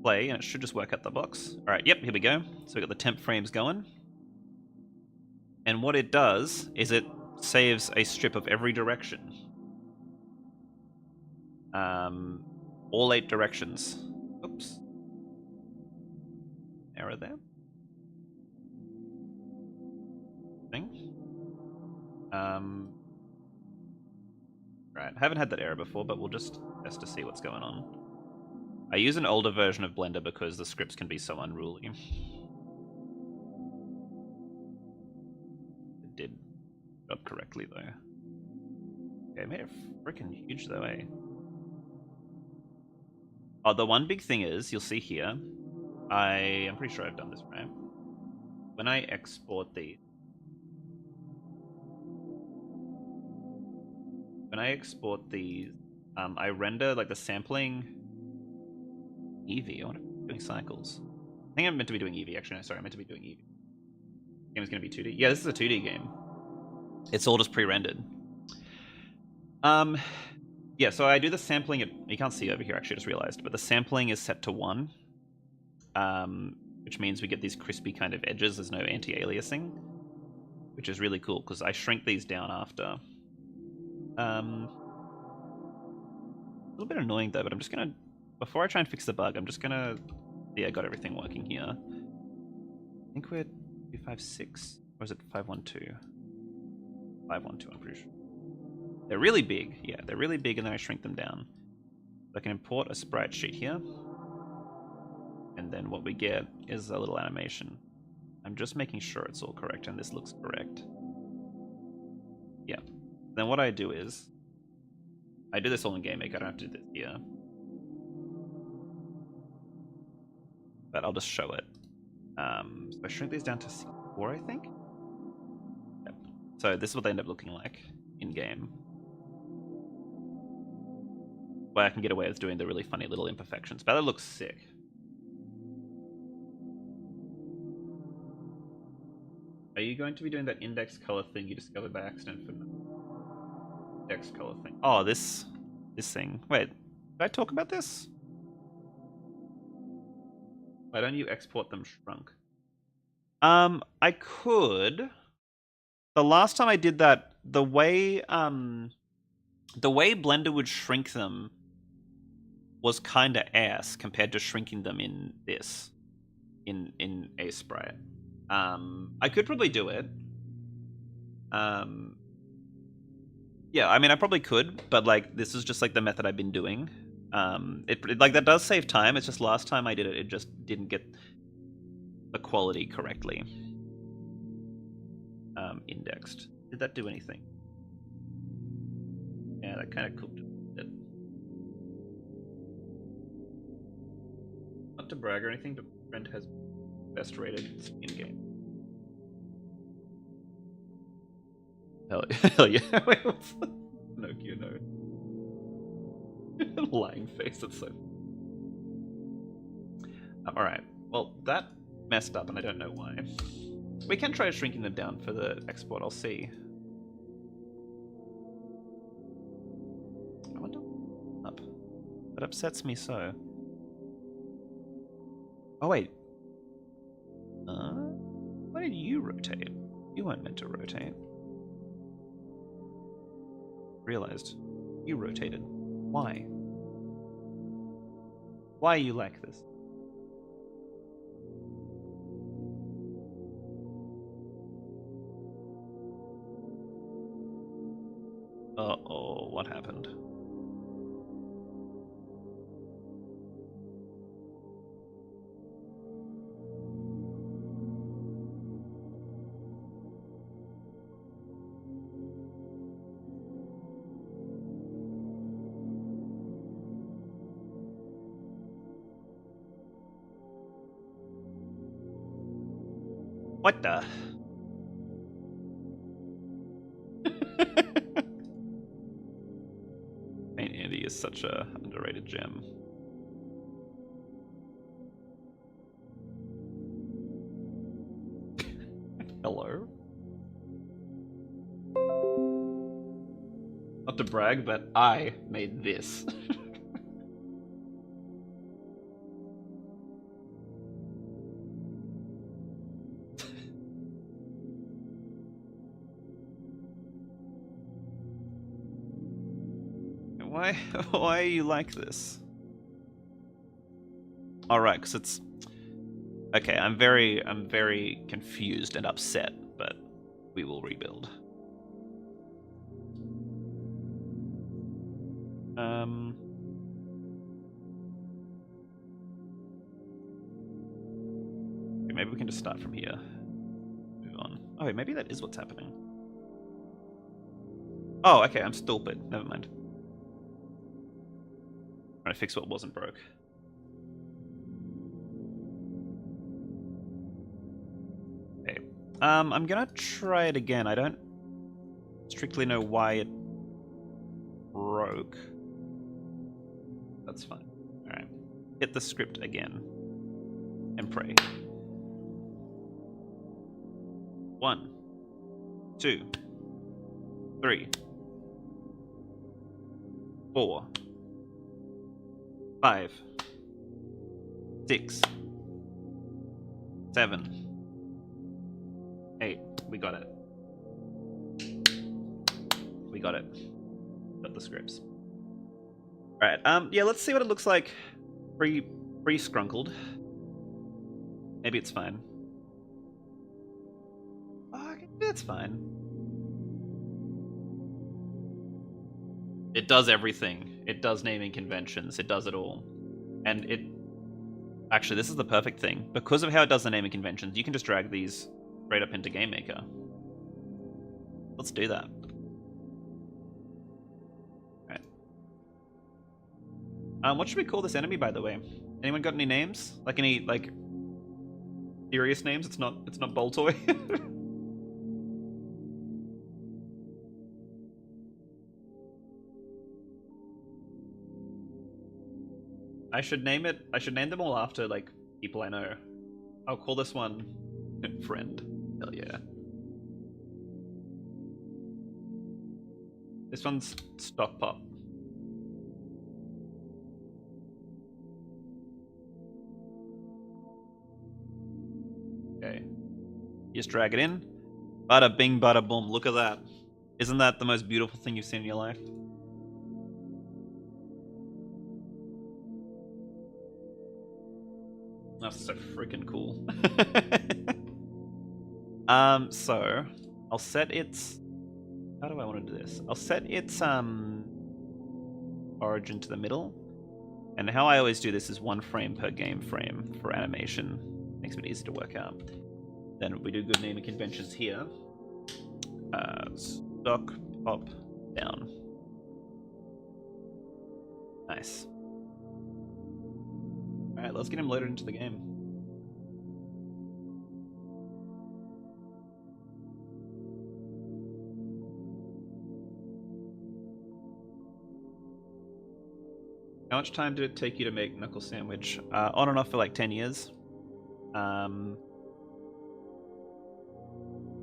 play and it should just work out the box. Alright, yep, here we go. So we got the temp frames going. And what it does is it saves a strip of every direction. All 8 directions. Oops. Error there. Thing. Right, I haven't had that error before, but we'll just test to see what's going on. I use an older version of Blender because the scripts can be so unruly. It did job correctly though. Okay, I made it freaking huge though, eh? Oh, the one big thing is, you'll see here, I'm pretty sure I've done this right. When I export these, I render like the sampling Eevee. I want to be doing cycles. I think I'm meant to be doing Eevee, actually. No, sorry, I'm meant to be doing Eevee. The game is going to be 2D. Yeah, this is a 2D game. It's all just pre-rendered. Yeah, so I do the sampling at... You can't see over here, actually, I just realized. But the sampling is set to 1. Which means we get these crispy kind of edges. There's no anti-aliasing. Which is really cool, because I shrink these down after. A little bit annoying, though, but I'm just going to... Before I try and fix the bug, I'm just going to... Yeah, I got everything working here. I think we're 256, or is it 512? 512, I'm pretty sure. They're really big. Yeah, they're really big, and then I shrink them down. I can import a sprite sheet here. And then what we get is a little animation. I'm just making sure it's all correct, and this looks correct. Yeah. Then what I do is... I do this all in GameMaker, I don't have to do this here. But I'll just show it. So I shrink these down to 4, I think? Yep. So this is what they end up looking like in-game. Where I can get away with doing the really funny little imperfections. But that looks sick. Are you going to be doing that index color thing you discovered by accident for index color thing? Oh, this thing. Wait, did I talk about this? Why don't you export them shrunk? I could. The last time I did that, the way Blender would shrink them was kind of ass compared to shrinking them in this, in a sprite. I could probably do it. Yeah, I mean, I probably could, but like this is just like the method I've been doing. It like that does save time. It's just last time I did it, it just didn't get the quality correctly. Indexed. Did that do anything? Yeah, that kind of cooked it. Not to brag or anything, but Brent has best rated in-game. Hell yeah. Wait, what's the... Nokia, no. Lying face, that's so... Alright, well, that messed up and I don't know why. We can try shrinking them down for the export, I'll see. I wonder what's up. That upsets me so. Oh wait. Why did you rotate? You weren't meant to rotate. Realized. You rotated. Why? Why are you like this? Uh-oh, what happened? What the? Paint Andy is such a underrated gem. Hello? Not to brag, but I made this. Why are you like this? Alright, because it's... Okay, I'm very confused and upset, but we will rebuild. Okay, maybe we can just start from here. Move on. Oh, wait, maybe that is what's happening. Oh, okay, I'm stupid. Never mind. Trying to fix what wasn't broke. Okay. I'm gonna try it again. I don't strictly know why it broke. That's fine. Alright. Hit the script again. And pray. 1, 2, 3, 4, 5, 6, 7, 8. We got it. We got it. Got the scripts. Alright, yeah, let's see what it looks like pre-scrunkled. Maybe it's fine. Oh, okay, that's fine. It does everything. It does naming conventions. It does it all. And it... Actually, this is the perfect thing. Because of how it does the naming conventions, you can just drag these straight up into Game Maker. Let's do that. Alright. What should we call this enemy, by the way? Anyone got any names? Like any, like... serious names? It's not Boltoy? I should name them all after, like, people I know. I'll call this one Friend. Hell yeah. This one's Stock Pop. Okay. You just drag it in. Bada bing, bada boom. Look at that. Isn't that the most beautiful thing you've seen in your life? That's so freaking cool. So I'll set its... How do I want to do this? I'll set its origin to the middle. And how I always do this is 1 frame per game frame for animation. Makes it easy to work out. Then we do good naming conventions here. Stock, pop, down. Nice. Alright, let's get him loaded into the game. How much time did it take you to make Knuckle Sandwich? On and off for like 10 years.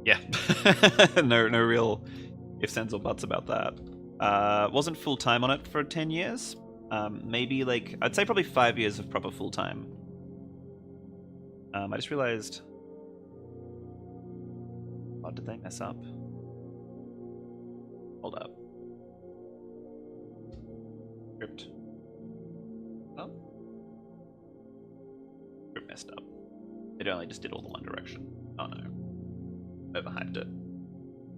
Yeah. no real ifs, ands, or buts about that. Wasn't full-time on it for 10 years. Maybe like, I'd say probably 5 years of proper full-time. I just realized... Oh, did they mess up? Hold up. Script. Oh? Script messed up. It only just did all the one direction. Oh no. Overhyped it.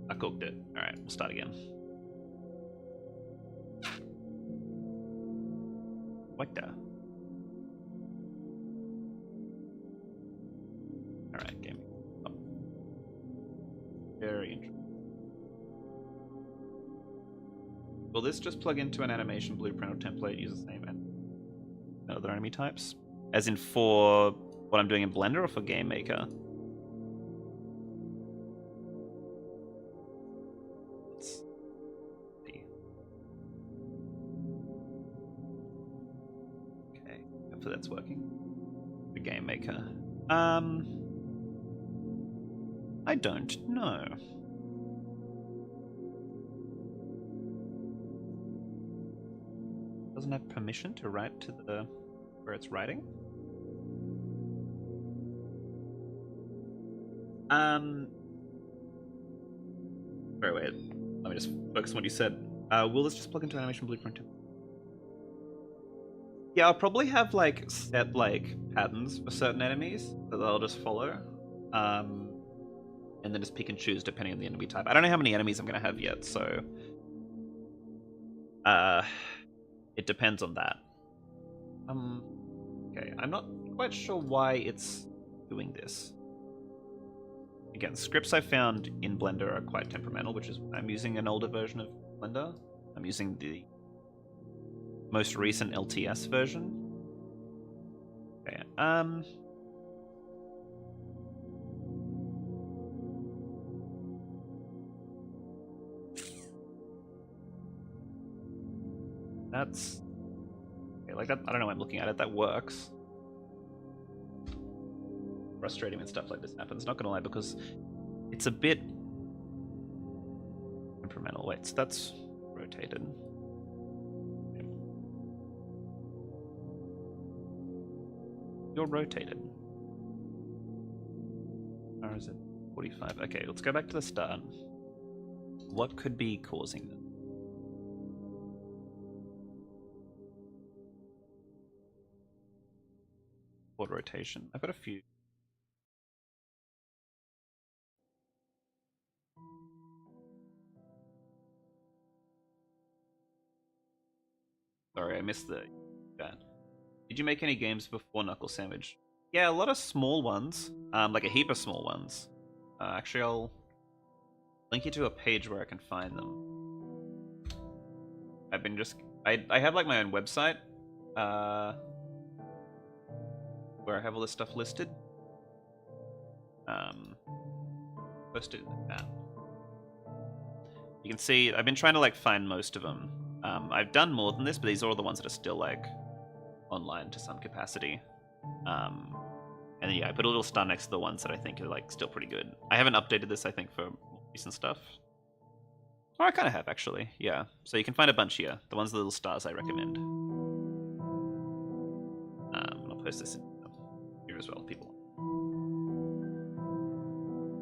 I cooked it. Alright, we'll start again. What the? Alright, game. Oh. Very interesting. Will this just plug into an animation blueprint or template, use the same and other enemy types? As in for what I'm doing in Blender or for Game Maker? Hopefully that's working. The game maker. I don't know. Doesn't have permission to write to the where it's writing. Sorry, wait. Let me just focus on what you said. Will this just plug into Animation Blueprint? Yeah, I'll probably have like set like patterns for certain enemies that they'll just follow. And then just pick and choose depending on the enemy type. I don't know how many enemies I'm gonna have yet, so it depends on that. Okay, I'm not quite sure why it's doing this. Again, scripts I found in Blender are quite temperamental, which is I'm using an older version of Blender. I'm using the most recent LTS version. Okay, that's okay, like that. I don't know why I'm looking at it. That works. Frustrating when stuff like this happens. Not gonna lie, because it's a bit temperamental. Wait, so that's rotated. You're rotated. Or is it 45? Okay, let's go back to the start. What could be causing this? Forward rotation. I've got a few. Sorry, I missed that. Did you make any games before Knuckle Sandwich? Yeah, a lot of small ones. Like a heap of small ones. Actually, I'll link you to a page where I can find them. I've been just... I have like my own website. Where I have all this stuff listed. Posted like that. You can see, I've been trying to like find most of them. I've done more than this, but these are all the ones that are still like online to some capacity. And then, yeah, I put a little star next to the ones that I think are like still pretty good. I haven't updated this, I think, for more recent stuff. Oh, I kind of have actually, yeah. So you can find a bunch here. The ones with the little stars I recommend. I'll post this in here as well, people.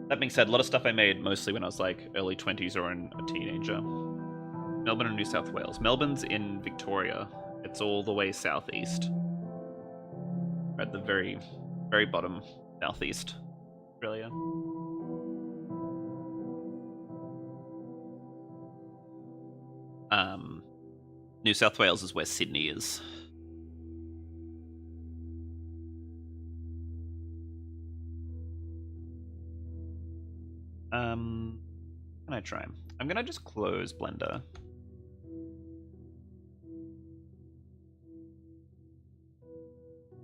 That being said, a lot of stuff I made mostly when I was like early 20s or a teenager. Melbourne and New South Wales. Melbourne's in Victoria. It's all the way southeast. At the very, very bottom southeast Australia. New South Wales is where Sydney is. Can I try? I'm gonna just close Blender.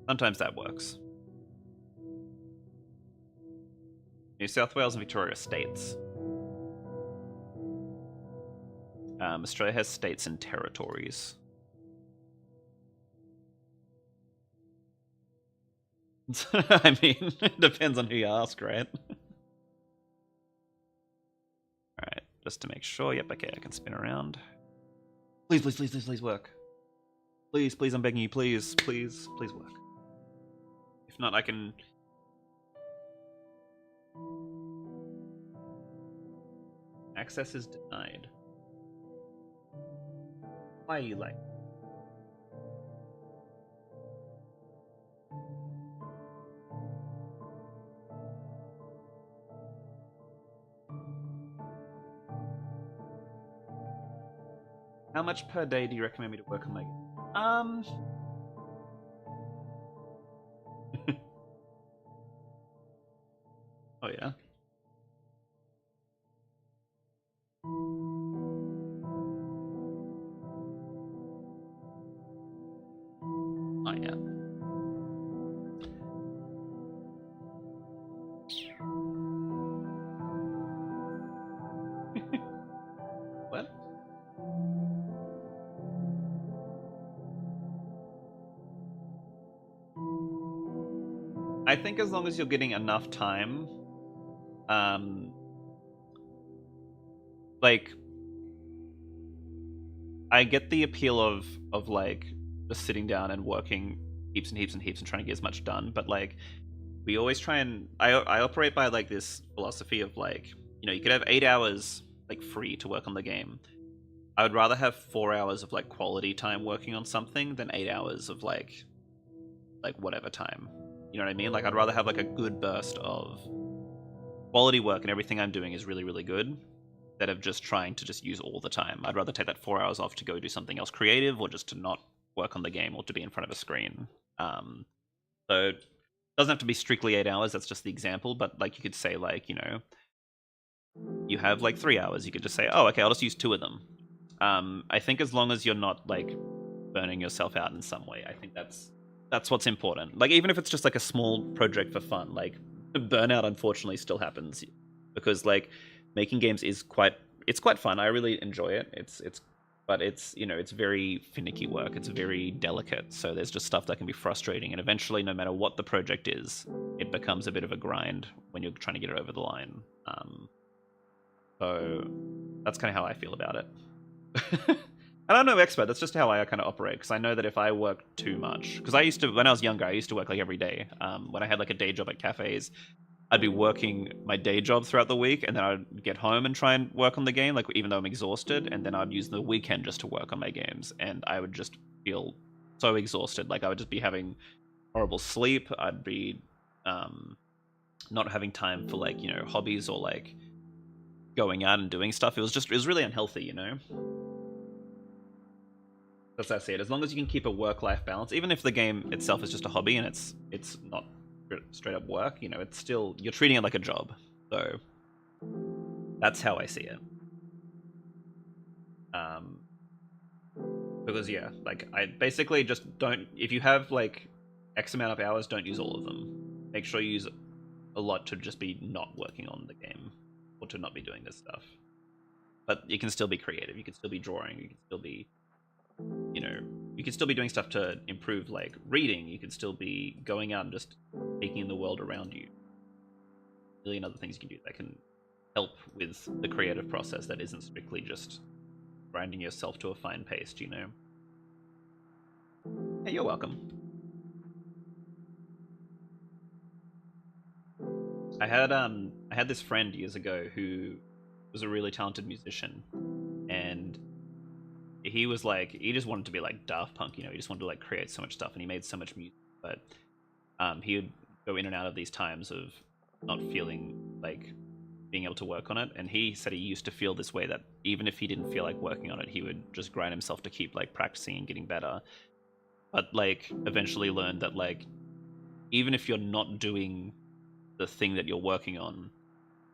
Sometimes that works. New South Wales and Victoria are states. Australia has states and territories. I mean, it depends on who you ask, right? Alright, just to make sure. Yep, okay, I can spin around. Please, please, please, please, please work. Please, please, I'm begging you, please, please, please work. If not, I can... Access is denied. Why are you like... How much per day do you recommend me to work on my game? Oh yeah. Oh yeah. What? I think as long as you're getting enough time, like, I get the appeal of like just sitting down and working heaps and heaps and heaps and trying to get as much done, but like we always try and I operate by like this philosophy of like, you know, you could have 8 hours like free to work on the game. I would rather have 4 hours of like quality time working on something than 8 hours of like whatever time. You know what I mean? Like I'd rather have like a good burst of quality work and everything I'm doing is really, really good, instead of just trying to just use all the time. I'd rather take that 4 hours off to go do something else creative, or just to not work on the game, or to be in front of a screen. So it doesn't have to be strictly 8 hours, that's just the example, but like you could say like, you know, you have like 3 hours, you could just say, oh, okay, I'll just use 2 of them. I think as long as you're not like burning yourself out in some way, I think that's what's important. Like even if it's just like a small project for fun, like the burnout unfortunately still happens, because like making games is quite fun. I really enjoy it. But it's, you know, it's very finicky work. It's very delicate. So there's just stuff that can be frustrating, and eventually, no matter what the project is, it becomes a bit of a grind when you're trying to get it over the line. So that's kind of how I feel about it. And I'm no expert. That's just how I kind of operate, because I know that if I work too much, because I used to, when I was younger, I used to work like every day. When I had like a day job at cafes, I'd be working my day job throughout the week, and then I'd get home and try and work on the game, like even though I'm exhausted, and then I'd use the weekend just to work on my games, and I would just feel so exhausted. Like I would just be having horrible sleep. I'd be not having time for like, you know, hobbies or like going out and doing stuff. It was really unhealthy, you know? That's how I see it. As long as you can keep a work-life balance, even if the game itself is just a hobby and it's not straight up work, you know, it's still, you're treating it like a job. So that's how I see it. Because yeah, like I basically just don't, if you have like X amount of hours, don't use all of them. Make sure you use a lot to just be not working on the game, or to not be doing this stuff. But you can still be creative, you can still be drawing, you can still be, you know, you can still be doing stuff to improve, like reading, you can still be going out and just taking in the world around you. A million other things you can do that can help with the creative process that isn't strictly just grinding yourself to a fine paste, you know? Hey, you're welcome. I had this friend years ago who was a really talented musician, and he was like, he just wanted to be like Daft Punk, you know, he just wanted to like create so much stuff, and he made so much music, but he would go in and out of these times of not feeling like being able to work on it, and he said he used to feel this way, that even if he didn't feel like working on it, he would just grind himself to keep like practicing and getting better, but like eventually learned that like even if you're not doing the thing that you're working on,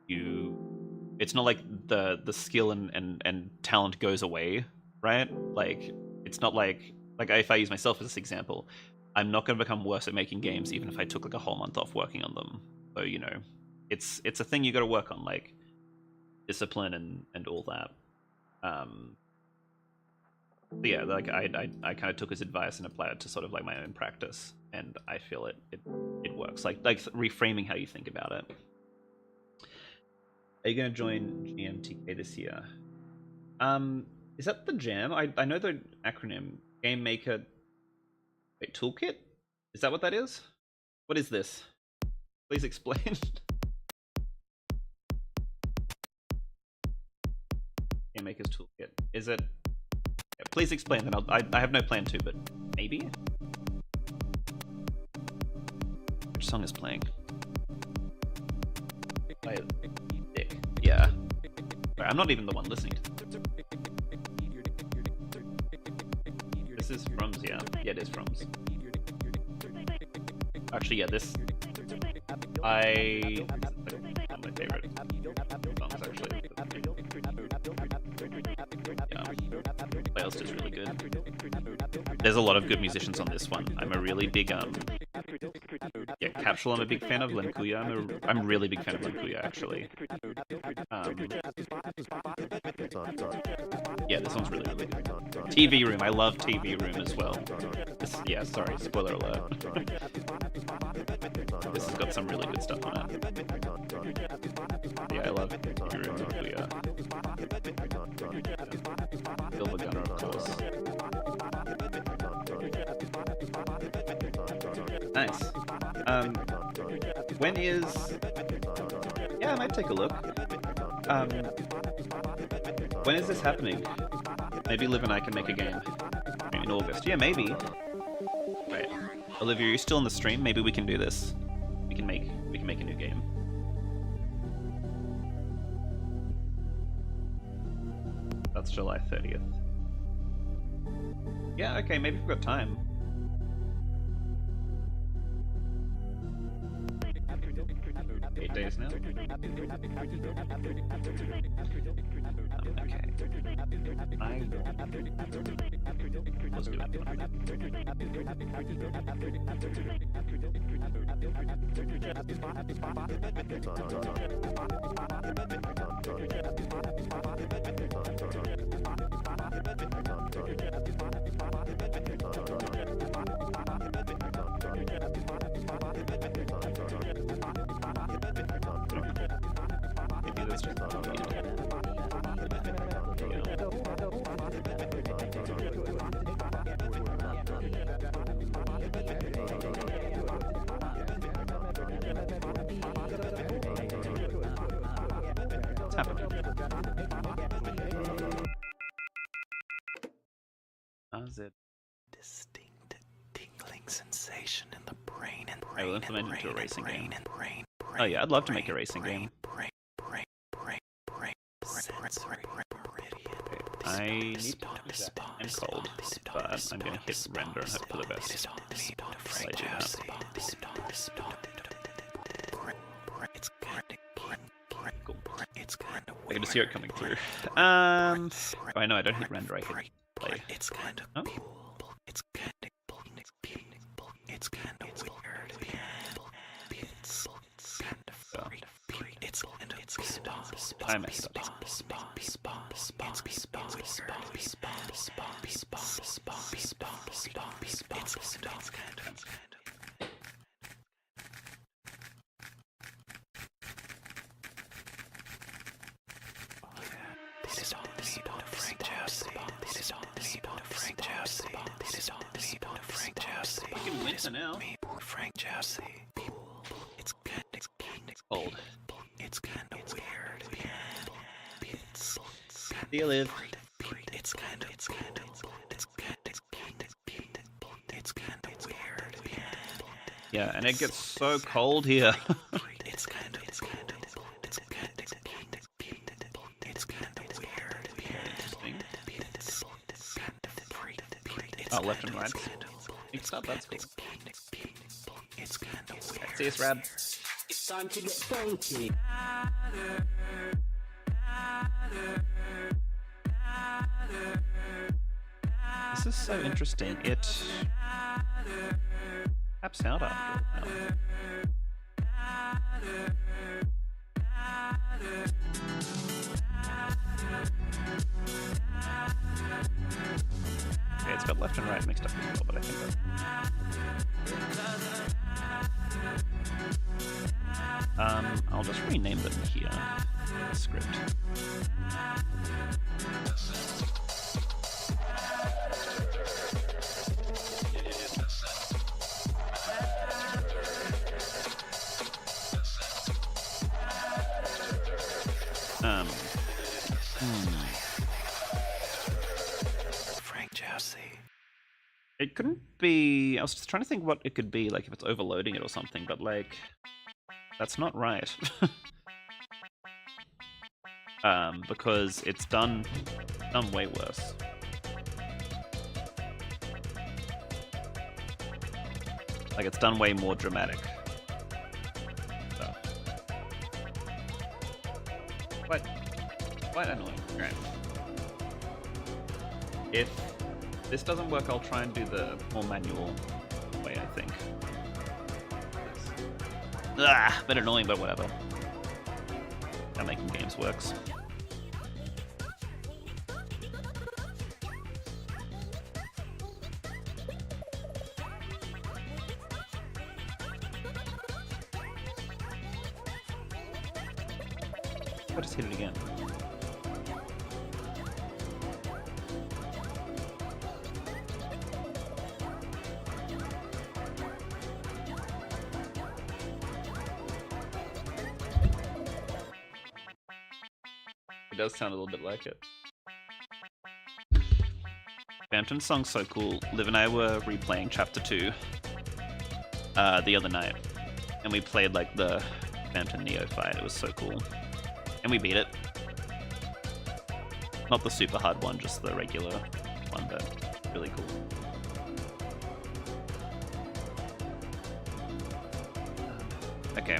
it's not like the skill and talent goes away, right? Like it's not like if I use myself as this example, I'm not going to become worse at making games even if I took like a whole month off working on them. So, you know, it's a thing you got to work on, like discipline and all that. But yeah, like I kind of took his advice and applied it to sort of like my own practice, and I feel it works. Like reframing how you think about it. Are you going to join GMTK this year? Is that the jam? I know the acronym. Game Maker... Wait, Toolkit? Is that what that is? What is this? Please explain. Game Maker's Toolkit. Is it... Yeah, please explain, then I have no plan to, but maybe? Which song is playing? Dick. Yeah. Sorry, I'm not even the one listening to this. This is From's, yeah. Yeah, it is From's. Actually, yeah, this... One of my favorite songs, actually. Yeah. Playlist is really good. There's a lot of good musicians on this one. I'm a really big, yeah, Capsule I'm a big fan of. Lenkuya, I'm a really big fan of Lenkuya, actually. Yeah, this one's really, really good. TV Room, I love TV Room as well. Yeah, sorry, spoiler alert. This has got some really good stuff on it. Yeah, I love Guru. Silver Gunner, of course. Nice. When is... Yeah, I might take a look. When is this happening? Maybe Liv and I can make a game. Maybe in August. Yeah, maybe. Right. Olivia, are you still in the stream? Maybe we can do this. We can make a new game. That's July 30th. Yeah, okay, maybe we've got time. Eight days now. Okay. Let's do Maybe that's just what's happening? How's it? Distinct tingling sensation in the brain and I will implement it into a racing game. Oh yeah, I'd love to make a racing game. I need to do that. I'm cold, but I'm gonna hit render and hope for the best. I do that. Cool. I can just hear it coming through. Oh, I know, I don't hit render, I hit play. It's kind of Oh. cool. It's kind of weird. It's kind of free. It's kind of I messed up. You can win for now. Frank Jesse. It's Cold. It's kind of weird. See you, Liv. It's kind of weird. Yeah, and it gets so cold here. It's kind of weird. Interesting. Oh, left and right. Mixed up, that's cool. It's kind of weird. See us, Rab. It's time to get funky. This is so interesting. It taps out after a while. Yeah, it's got left and right mixed up as well, but I think that... I'll just rename them here. The script. Frank Jesse. It couldn't be... I was just trying to think what it could be, like if it's overloading it or something, but like... That's not right. Because it's done way worse. Like it's done way more dramatic. So. Quite annoying. Right. If this doesn't work, I'll try and do the more manual way, I think. Bit annoying, but whatever. How making games works. I just hit it again. It does sound a little bit like it. Phantom's song's so cool. Liv and I were replaying Chapter 2 the other night, and we played like the Phantom Neo fight. It was so cool. And we beat it. Not the super hard one, just the regular one, but really cool. Okay.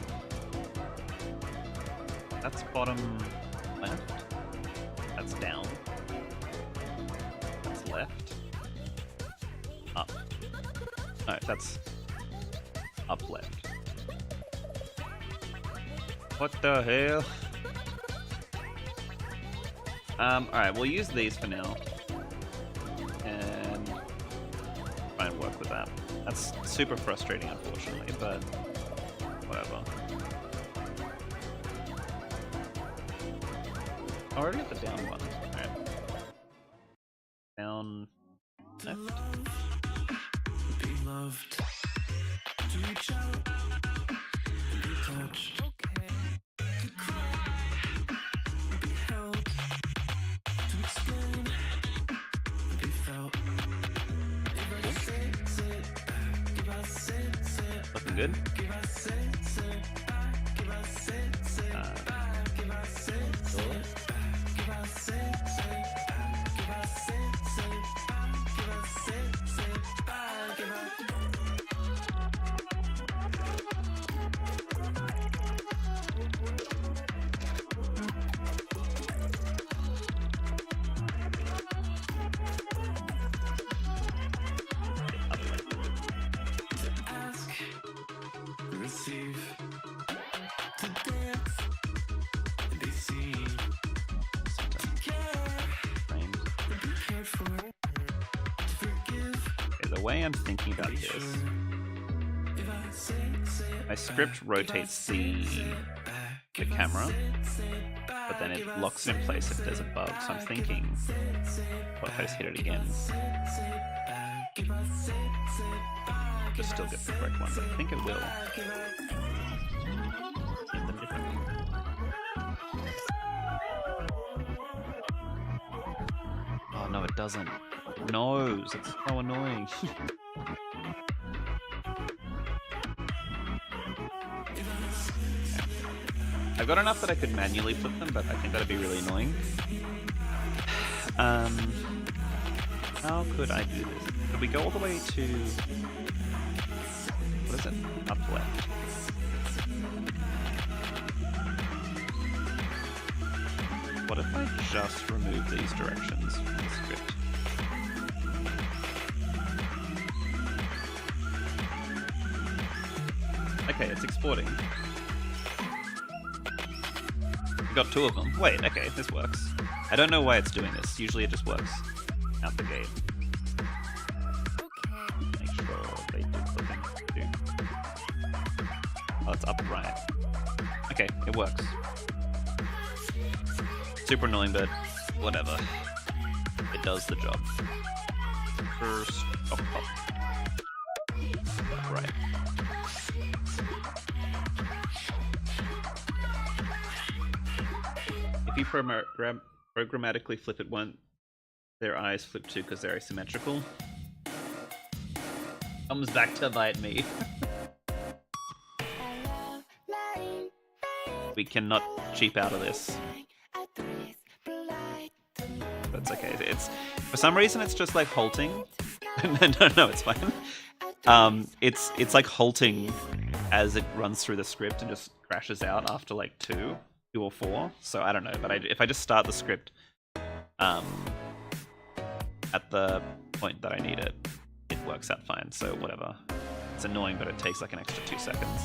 That's bottom left. That's down. That's left. Up. No, that's up left. What the hell? Alright, we'll use these for now. And try and work with that. That's super frustrating, unfortunately, but whatever. I already got the down one. Alright. Down left. Be loved, to reach out, be touched, to cry, be held, to explain, be felt. If I sit back, if I sit Looking good. if I sit back, if I sit back, if I sit Cool. back, if I sit back, if I sit back, if I sit back, if I ask, receive, to dance, and be seen, to care, Framed. to be cared for, to forgive, Okay, the way I'm thinking about be this, sure. If I say my script rotates the camera, but then it locks it in place if there's a bug. So I'm thinking, what if I just hit it again? Just still get the correct one, but I think it will. Hit them differently. Oh no, it doesn't. No, it's so annoying. I've got enough that I could manually flip them, but I think that'd be really annoying. How could I do this? Could we go all the way to... what is it? Up left. What if I just remove these directions from the script? Okay, it's exporting. We got two of them. Wait, okay, this works. I don't know why it's doing this. Usually it just works out the gate. Make sure they do what they need to do. Oh, it's up right. Okay, it works. Super annoying, but whatever. It does the job. First, pop. Right. If you programmatically flip it one, their eyes flip too because they're asymmetrical. Comes back to bite me. We cannot cheap out of this. That's okay. It's for some reason it's just like halting. no, it's fine. It's like halting as it runs through the script and just crashes out after like two or four. So I don't know, but if I just start the script at the point that I need it, it works out fine. So whatever. It's annoying, but it takes like an extra 2 seconds.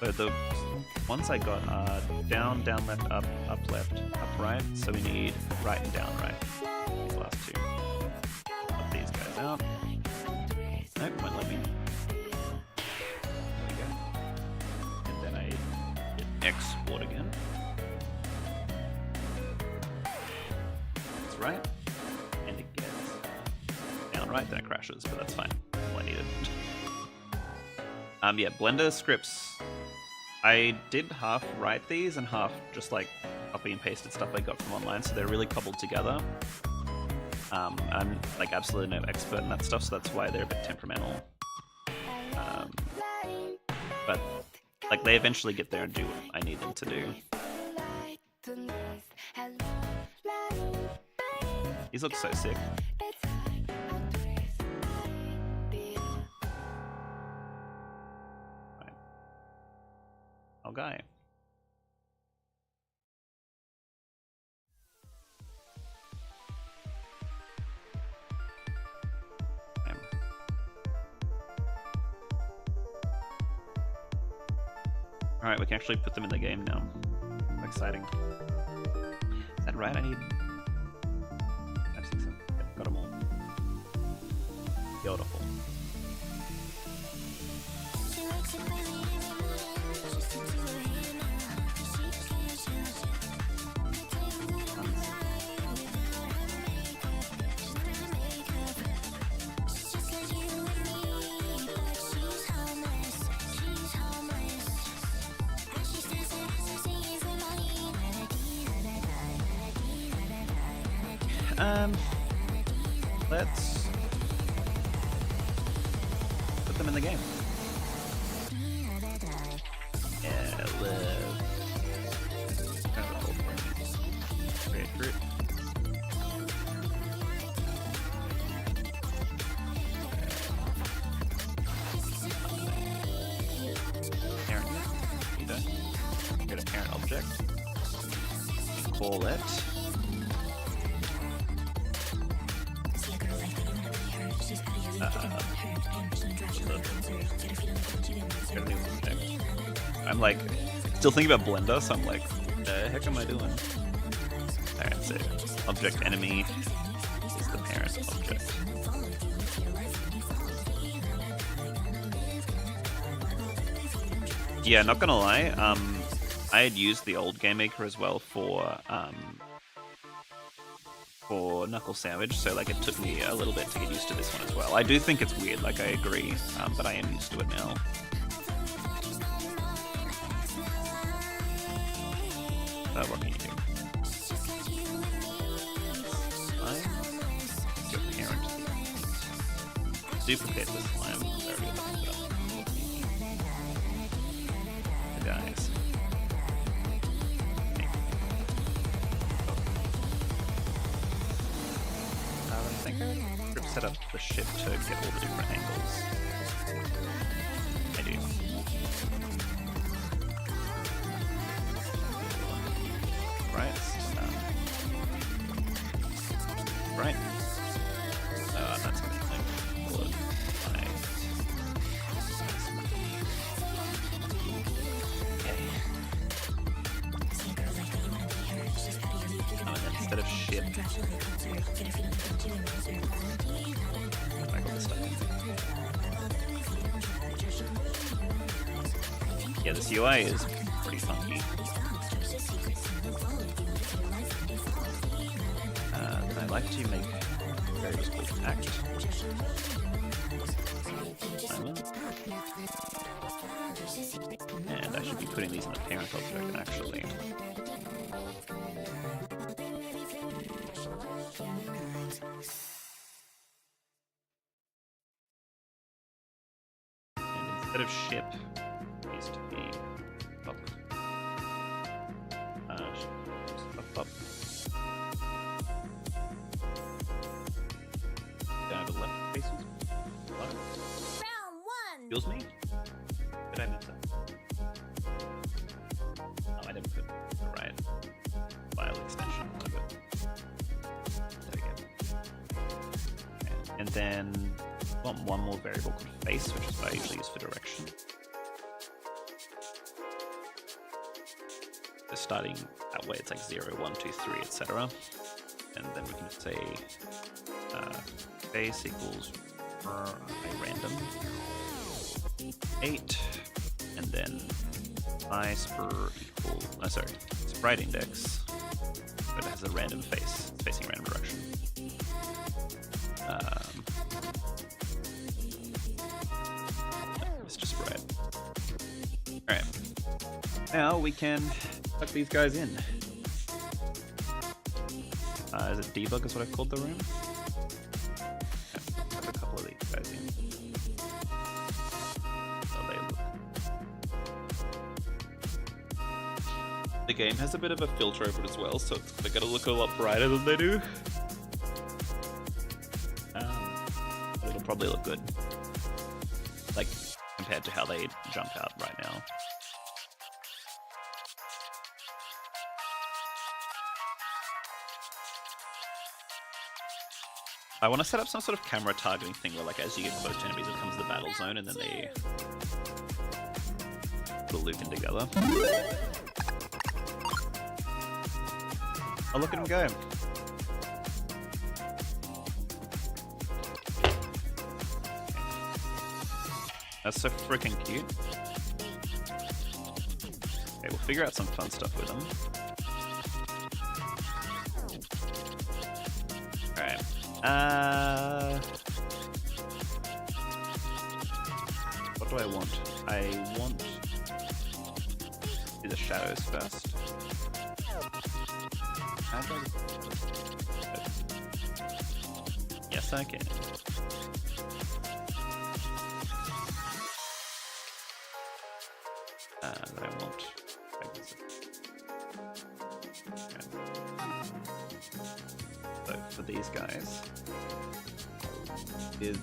So the ones I got are down, left, up, left, up, right. So we need right and down, right. These last two. Pop these guys out. Nope, won't let me. There we go. And then I hit export again. right, and it gets down right, then it crashes, but that's fine. All I needed. Yeah, Blender scripts. I did half write these and half just like copy and pasted stuff I got from online, so they're really cobbled together. I'm like absolutely no expert in that stuff, so that's why they're a bit temperamental. But like they eventually get there and do what I need them to do. These look so sick. Right. Oh, guy. Alright, we can actually put them in the game now. Exciting. Is that right? I need... I think so. Yep, got them all. Beautiful. Let's put them in the game. Yeah, Great fruit. Parent. You don't get a parent object. Call it. I'm like still thinking about Blender, so I'm like, what the heck am I doing? Alright, so object enemy is the parent object. Yeah, not gonna lie, I had used the old Game Maker as well for Knuckle Sandwich, so like it took me a little bit to get used to this one as well. I do think it's weird, like I agree, but I am used to it now. What can you do? Your parent. Duplicate this slime. There we go. The guys. I think I would set up the ship to get all the different angles. I do. Right. Right. That's gonna be bullet. Right. Okay. And then instead of ship, I got this stuff in. Yeah, this UI is pretty funky. I like to make variables called act. And I should be putting these in the parent object actually. And instead of ship, it needs to be up. Up. Down to the left faces. What? Round one. Excuse me? Did I miss that? Oh, I didn't put the right file extension of it. There we go. Okay. And then I want one more variable called face, which is what I usually use for direction. So starting that way, it's like 0, 1, 2, 3, etc. And then we can say face equals a random 8, and then I spur equal, sprite index But it has a random face, facing a random direction. It's just red. Alright. Now we can plug these guys in. Is it debug is what I've called the room? Okay, plug a couple of these guys in. The game has a bit of a filter over it as well, so it's gonna look a lot brighter than they do. It'll probably look good, like compared to how they jump out right now. I want to set up some sort of camera targeting thing where, like, as you get close to enemies, it comes to the battle zone, and then they will loop in together. Oh, look at him go! That's so freaking cute. Okay, we'll figure out some fun stuff with them. Alright. What do I want? I want to do the shadows first. Yes, I can. That I want. So for these guys is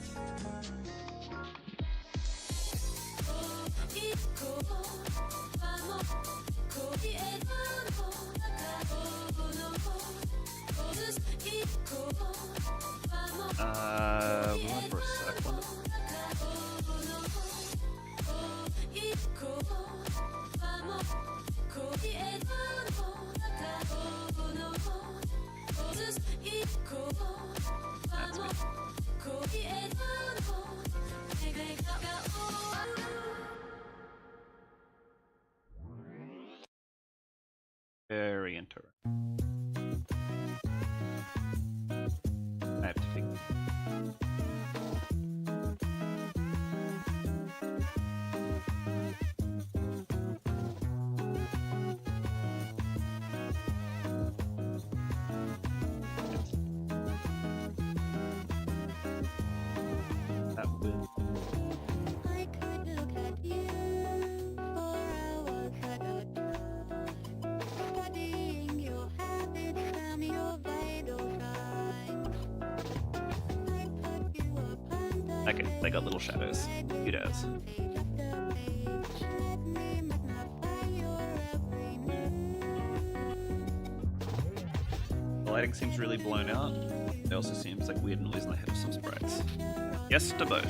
one for a second. That's me. Very interesting. I have to think. That will. I could look at you for hours at a time, studying your habits and your vital signs. I put you upon the Okay, they got little shadows. Cute as. page after page. Let me magnify your every move. The lighting seems really blown out. It also seems like weird noise in the head of some sprites. Yes to both.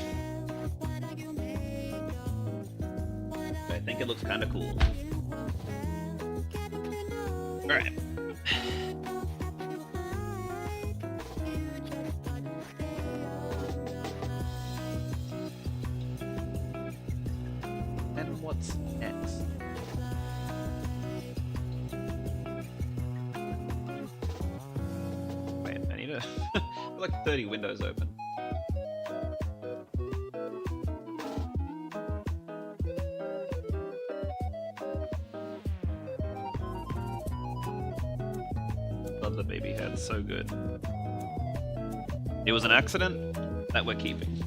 I think it looks kind of cool. Alright. And what's next? Wait, I need to... like 30 windows open. Love the baby head, so good. It was an accident that we're keeping.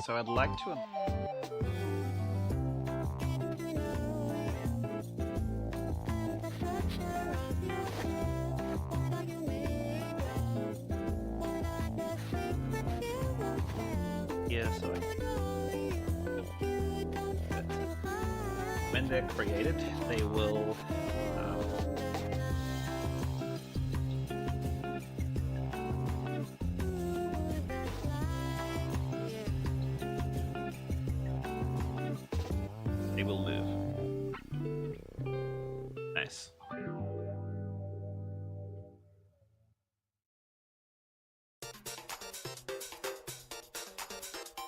So I'd like to... Yeah, so when they're created, they will move. Nice.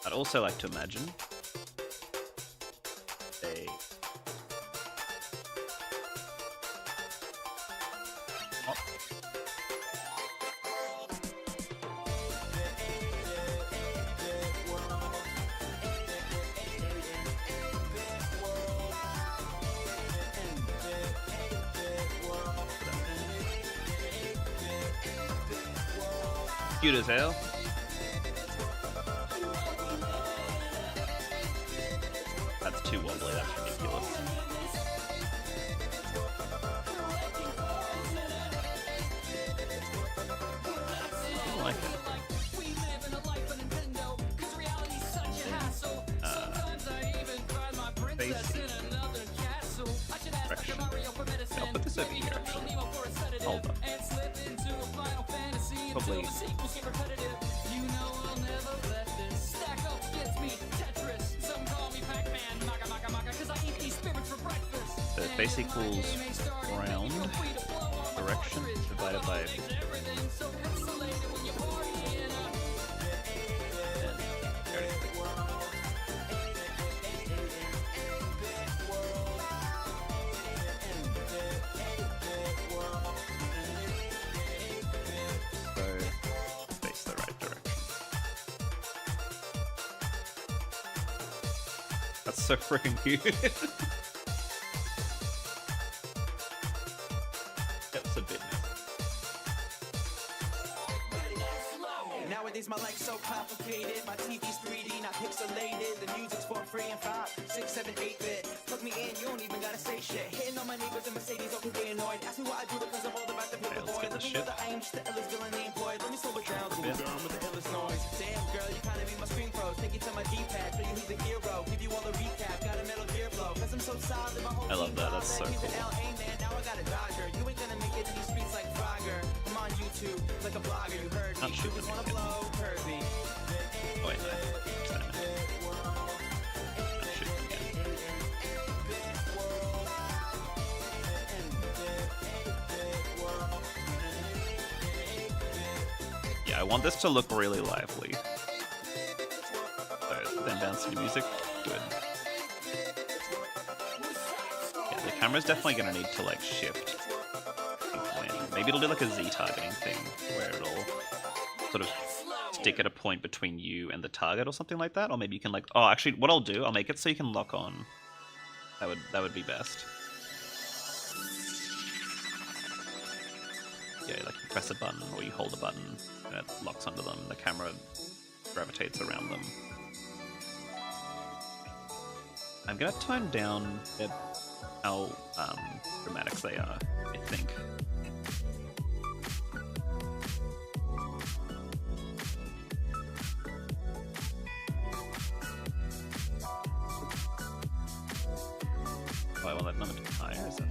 I'd also like to imagine Cute as hell. That's too wobbly, that's ridiculous. I like it. Basic. Direction. Yeah, I'll put this over here actually. Hold up. Probably. So base equals round direction divided by face the right direction. That's so freaking cute. That's a bit Nowadays my life's so complicated. My TV's 3D, not pixelated. The music's for free and 5, 6, 7, 8-bit. Plug me in, you don't even gotta say shit. Hitting on my neighbors and Mercedes, okay, they annoyed. Ask me what I do because I'm all about the paper let's boy. get Let this me know shit. that I ain't just the illest villain they employed. Let me slow it down, cool girl with the illest noise. Damn girl, you kinda be my screen pros. Take you to my D-pad, show you who's the hero. Give you all the recap, got a metal gear flow. Cause I'm so solid, my whole I love team that, that's so solid. He's cool. an LA man, now I got a Dodger. You ain't gonna make it in these streets like Frogger. I'm on YouTube, like a blogger, you heard me. Not sure Shooters what wanna it is. blow, Kirby. Oh wait, no. Shoot again. Yeah, I want this to look really lively. So then bounce to music. Good. Yeah, the camera's definitely gonna need to like shift. Maybe it'll do like a Z targeting thing where it'll sort of stick at a point between you and the target or something like that. Or maybe you can like, oh, actually what I'll do, I'll make it so you can lock on. That would be best. Yeah, like you press a button or you hold a button and it locks onto them. The camera gravitates around them. I'm gonna tone down how dramatic they are, I think. Oh, I want that number to be higher, is it?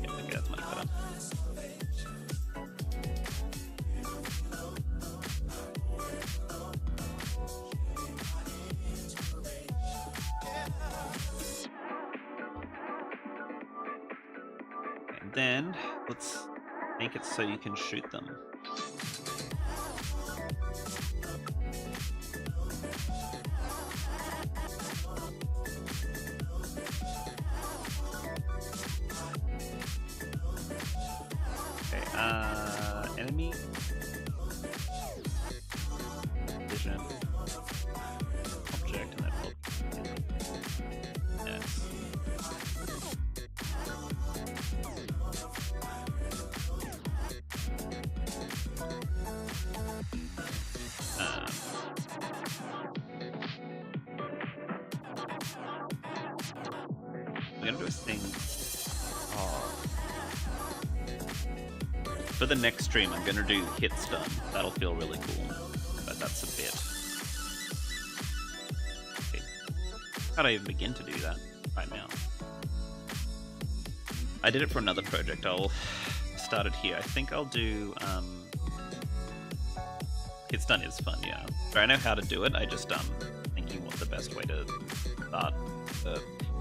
Yeah, okay, that's much better. And then, let's make it so you can shoot them. Okay, enemy. Vision. Object, and then yes. We're gonna do a thing. Oh. For the next stream, I'm gonna do hit stun. That'll feel really cool, but that's a bit. Okay. How do I even begin to do that right now? I did it for another project. I'll start it here. I think I'll do. Hit stun is fun, yeah. But I know how to do it. I just thinking what the best way to start.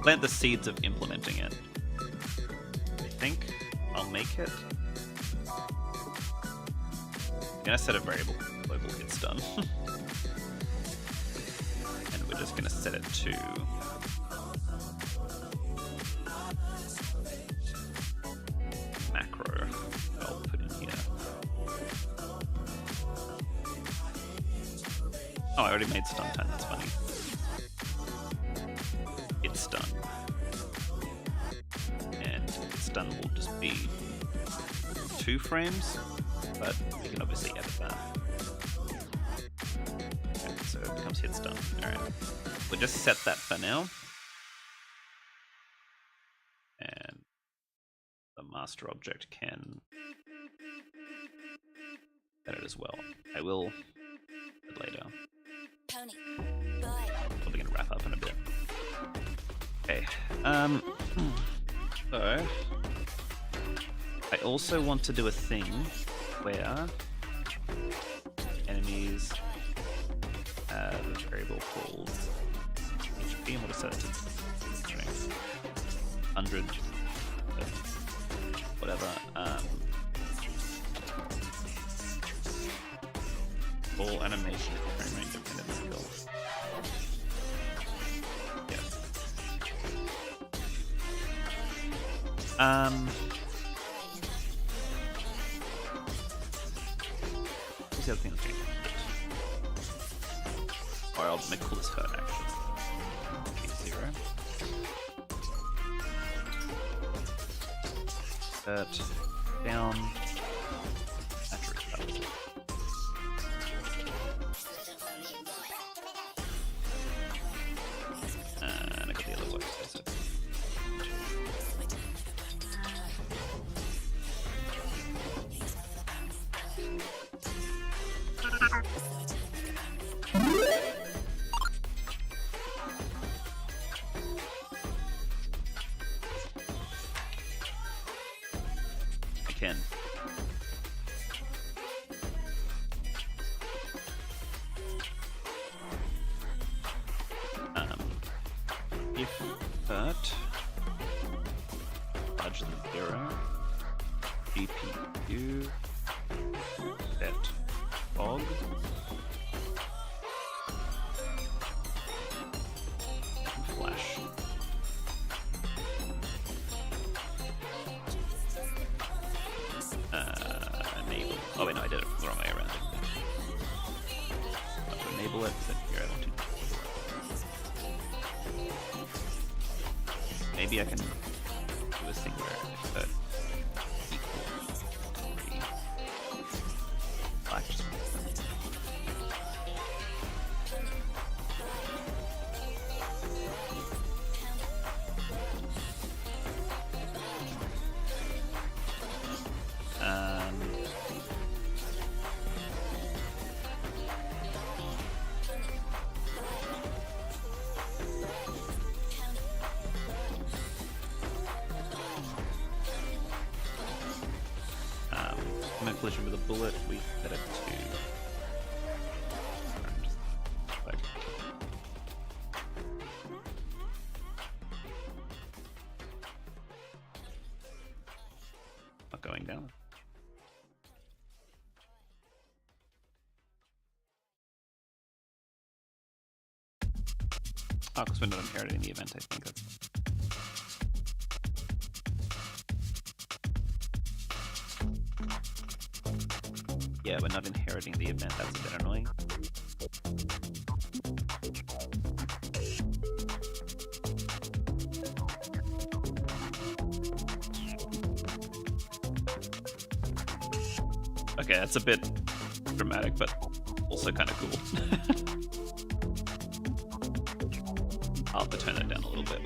Plant the seeds of implementing it. I think I'll make it. I'm gonna set a variable global hit stun. And we're just gonna set it to macro. I'll put in here. Oh, I already made stun time, that's funny. Hit stun. And hit stun will just 2 frames, but we can obviously edit that. Okay, so it becomes hit stun. Alright. We'll just set that for now. And the master object can edit as well. I will later. Pony. Boy. Probably gonna wrap up in a bit. Okay. So I also want to do a thing where enemies have a variable called HP, and we'll just set it to strength 100, whatever. All animation frame rate dependent skills. Yeah. What's the other thing that's changing? Or I'll make cool this hurt actually. G0. Hurt down. Accuracy balance. And I got the other works. So. I can. If hurt, fudge the 0, GPU, set fog, and flash. Enable. Oh wait, no, I did it the wrong way around. To enable it, then here I want to. Maybe I can do this thing where if that equals 3, flash. No collision with a bullet, we set it to. Not going down. Oh, because we're not inheriting the event, I think that's. Yeah, we're not inheriting the event, that's a bit annoying. Okay, that's a bit dramatic, but also kind of cool. I'll have to turn that down a little bit.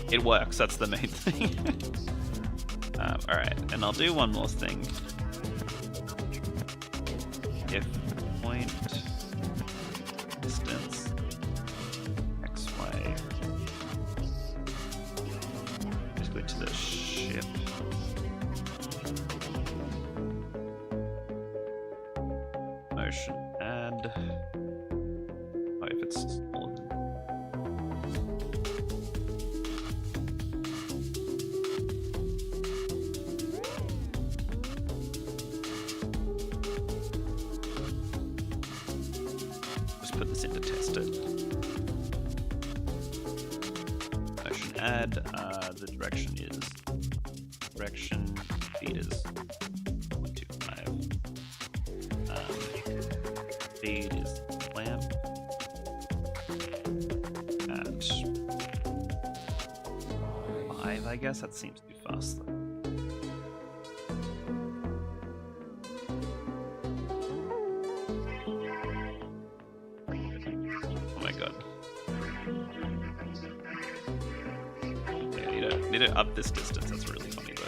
It works, that's the main thing. Alright, and I'll do one more thing. If point distance XY just go to the ship. Motion add. Oh, if it's smaller than put this in to test it. Motion add, the direction is speed is 125. Speed is 5, I guess. That seems too fast, though. Oh my god. Yeah, need to up this distance. That's really funny, though.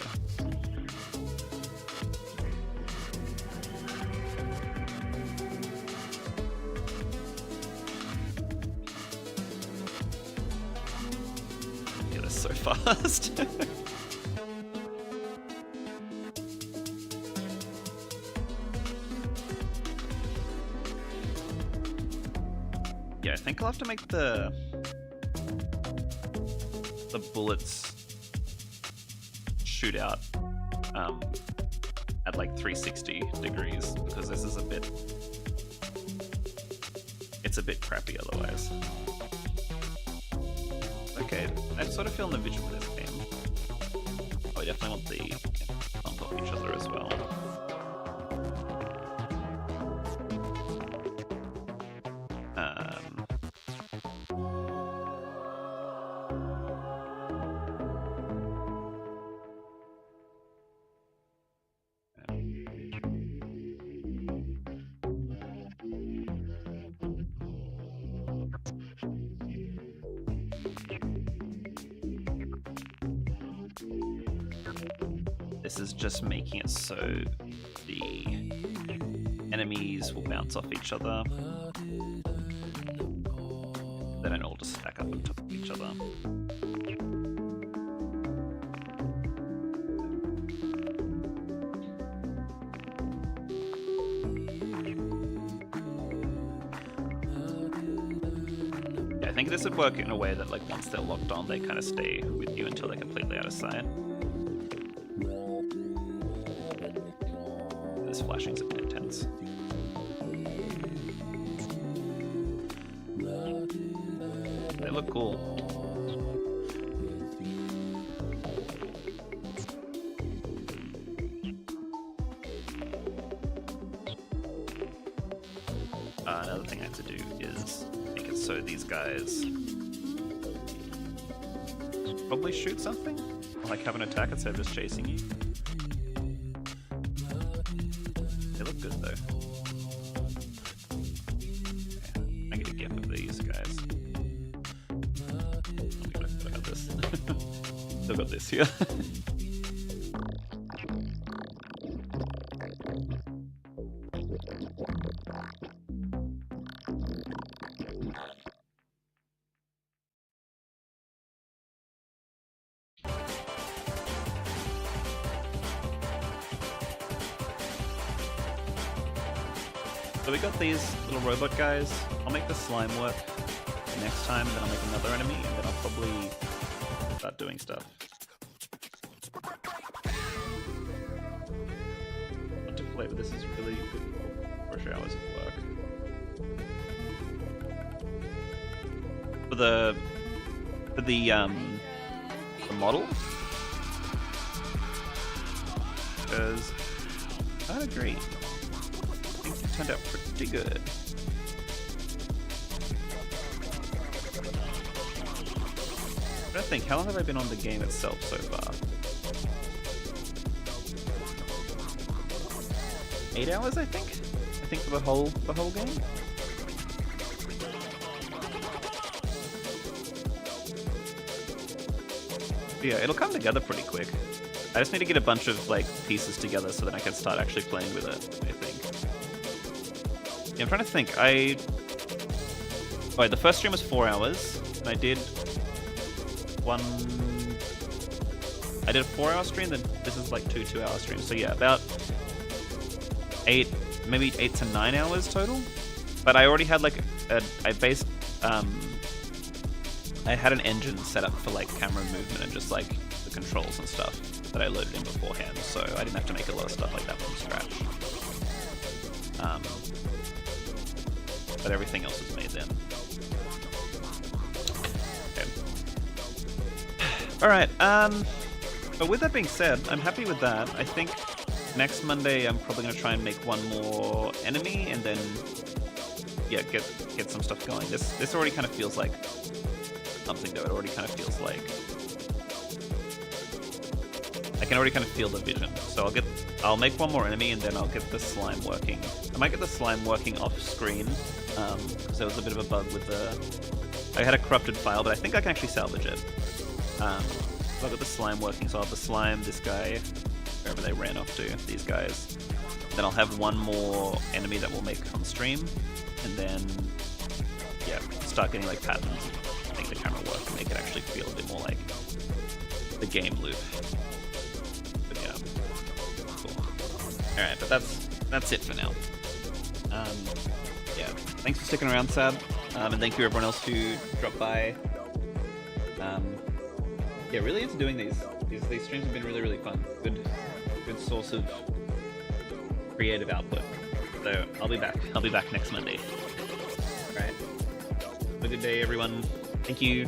Yeah, that's so fast. Yeah, I think I'll have to make the bullets shoot out at like 360 degrees, because this is it's a bit crappy otherwise. Okay, I sort of feel in the visual of this game. Oh, I definitely want the bump off each other as well. This is just making it so the enemies will bounce off each other. They don't all just stack up on top of each other. Yeah, I think this would work in a way that, like, once they're locked on, they kind of stay with you until they're completely out of sight. This flashing's a bit intense. They look cool. Another thing I have to do is make it so these guys probably shoot something, or like have an attack instead of just chasing you. They look good though. Okay. I get a gif of these guys. I got this. Still got this here. So we got these little robot guys. I'll make the slime work next time, and then I'll make another enemy, and then I'll probably start doing stuff. Not to flavor, this is really good for rush hours of work. For the model, because I agree. I think it turned out pretty good. I think, how long have I been on the game itself so far? 8 hours, I think? I think for the whole game? Yeah, it'll come together pretty quick. I just need to get a bunch of like pieces together so that I can start actually playing with it, I think. Yeah, I'm trying to think. Alright, the first stream was 4 hours, and I did a 4-hour stream, then this is like 2 2-hour streams. So yeah, about 8, maybe 8 to 9 hours total. But I already had like I had an engine set up for like camera movement and just like the controls and stuff that I loaded in beforehand, so I didn't have to make a lot of stuff like that from scratch. But everything else was made then. Okay. Alright, but with that being said, I'm happy with that. I think next Monday I'm probably going to try and make one more enemy and then, yeah, get some stuff going. This already kind of feels like something though. It already kind of feels like can already kind of feel the vision. So I'll make one more enemy and then I'll get the slime working. I might get the slime working off screen, because there was a bit of a bug with I had a corrupted file, but I think I can actually salvage it. So I've got the slime working, so I'll have the slime, this guy, wherever they ran off to, these guys. Then I'll have one more enemy that we'll make on stream, and then, yeah, start getting like patterns, make the camera work, and make it actually feel a bit more like the game loop. But yeah, cool. Alright, but that's it for now. Yeah, thanks for sticking around, Sab, and thank you everyone else who dropped by. Yeah, really into doing these. These streams have been really, really fun. Good source of creative output. So I'll be back. I'll be back next Monday. Alright. Have a good day, everyone. Thank you.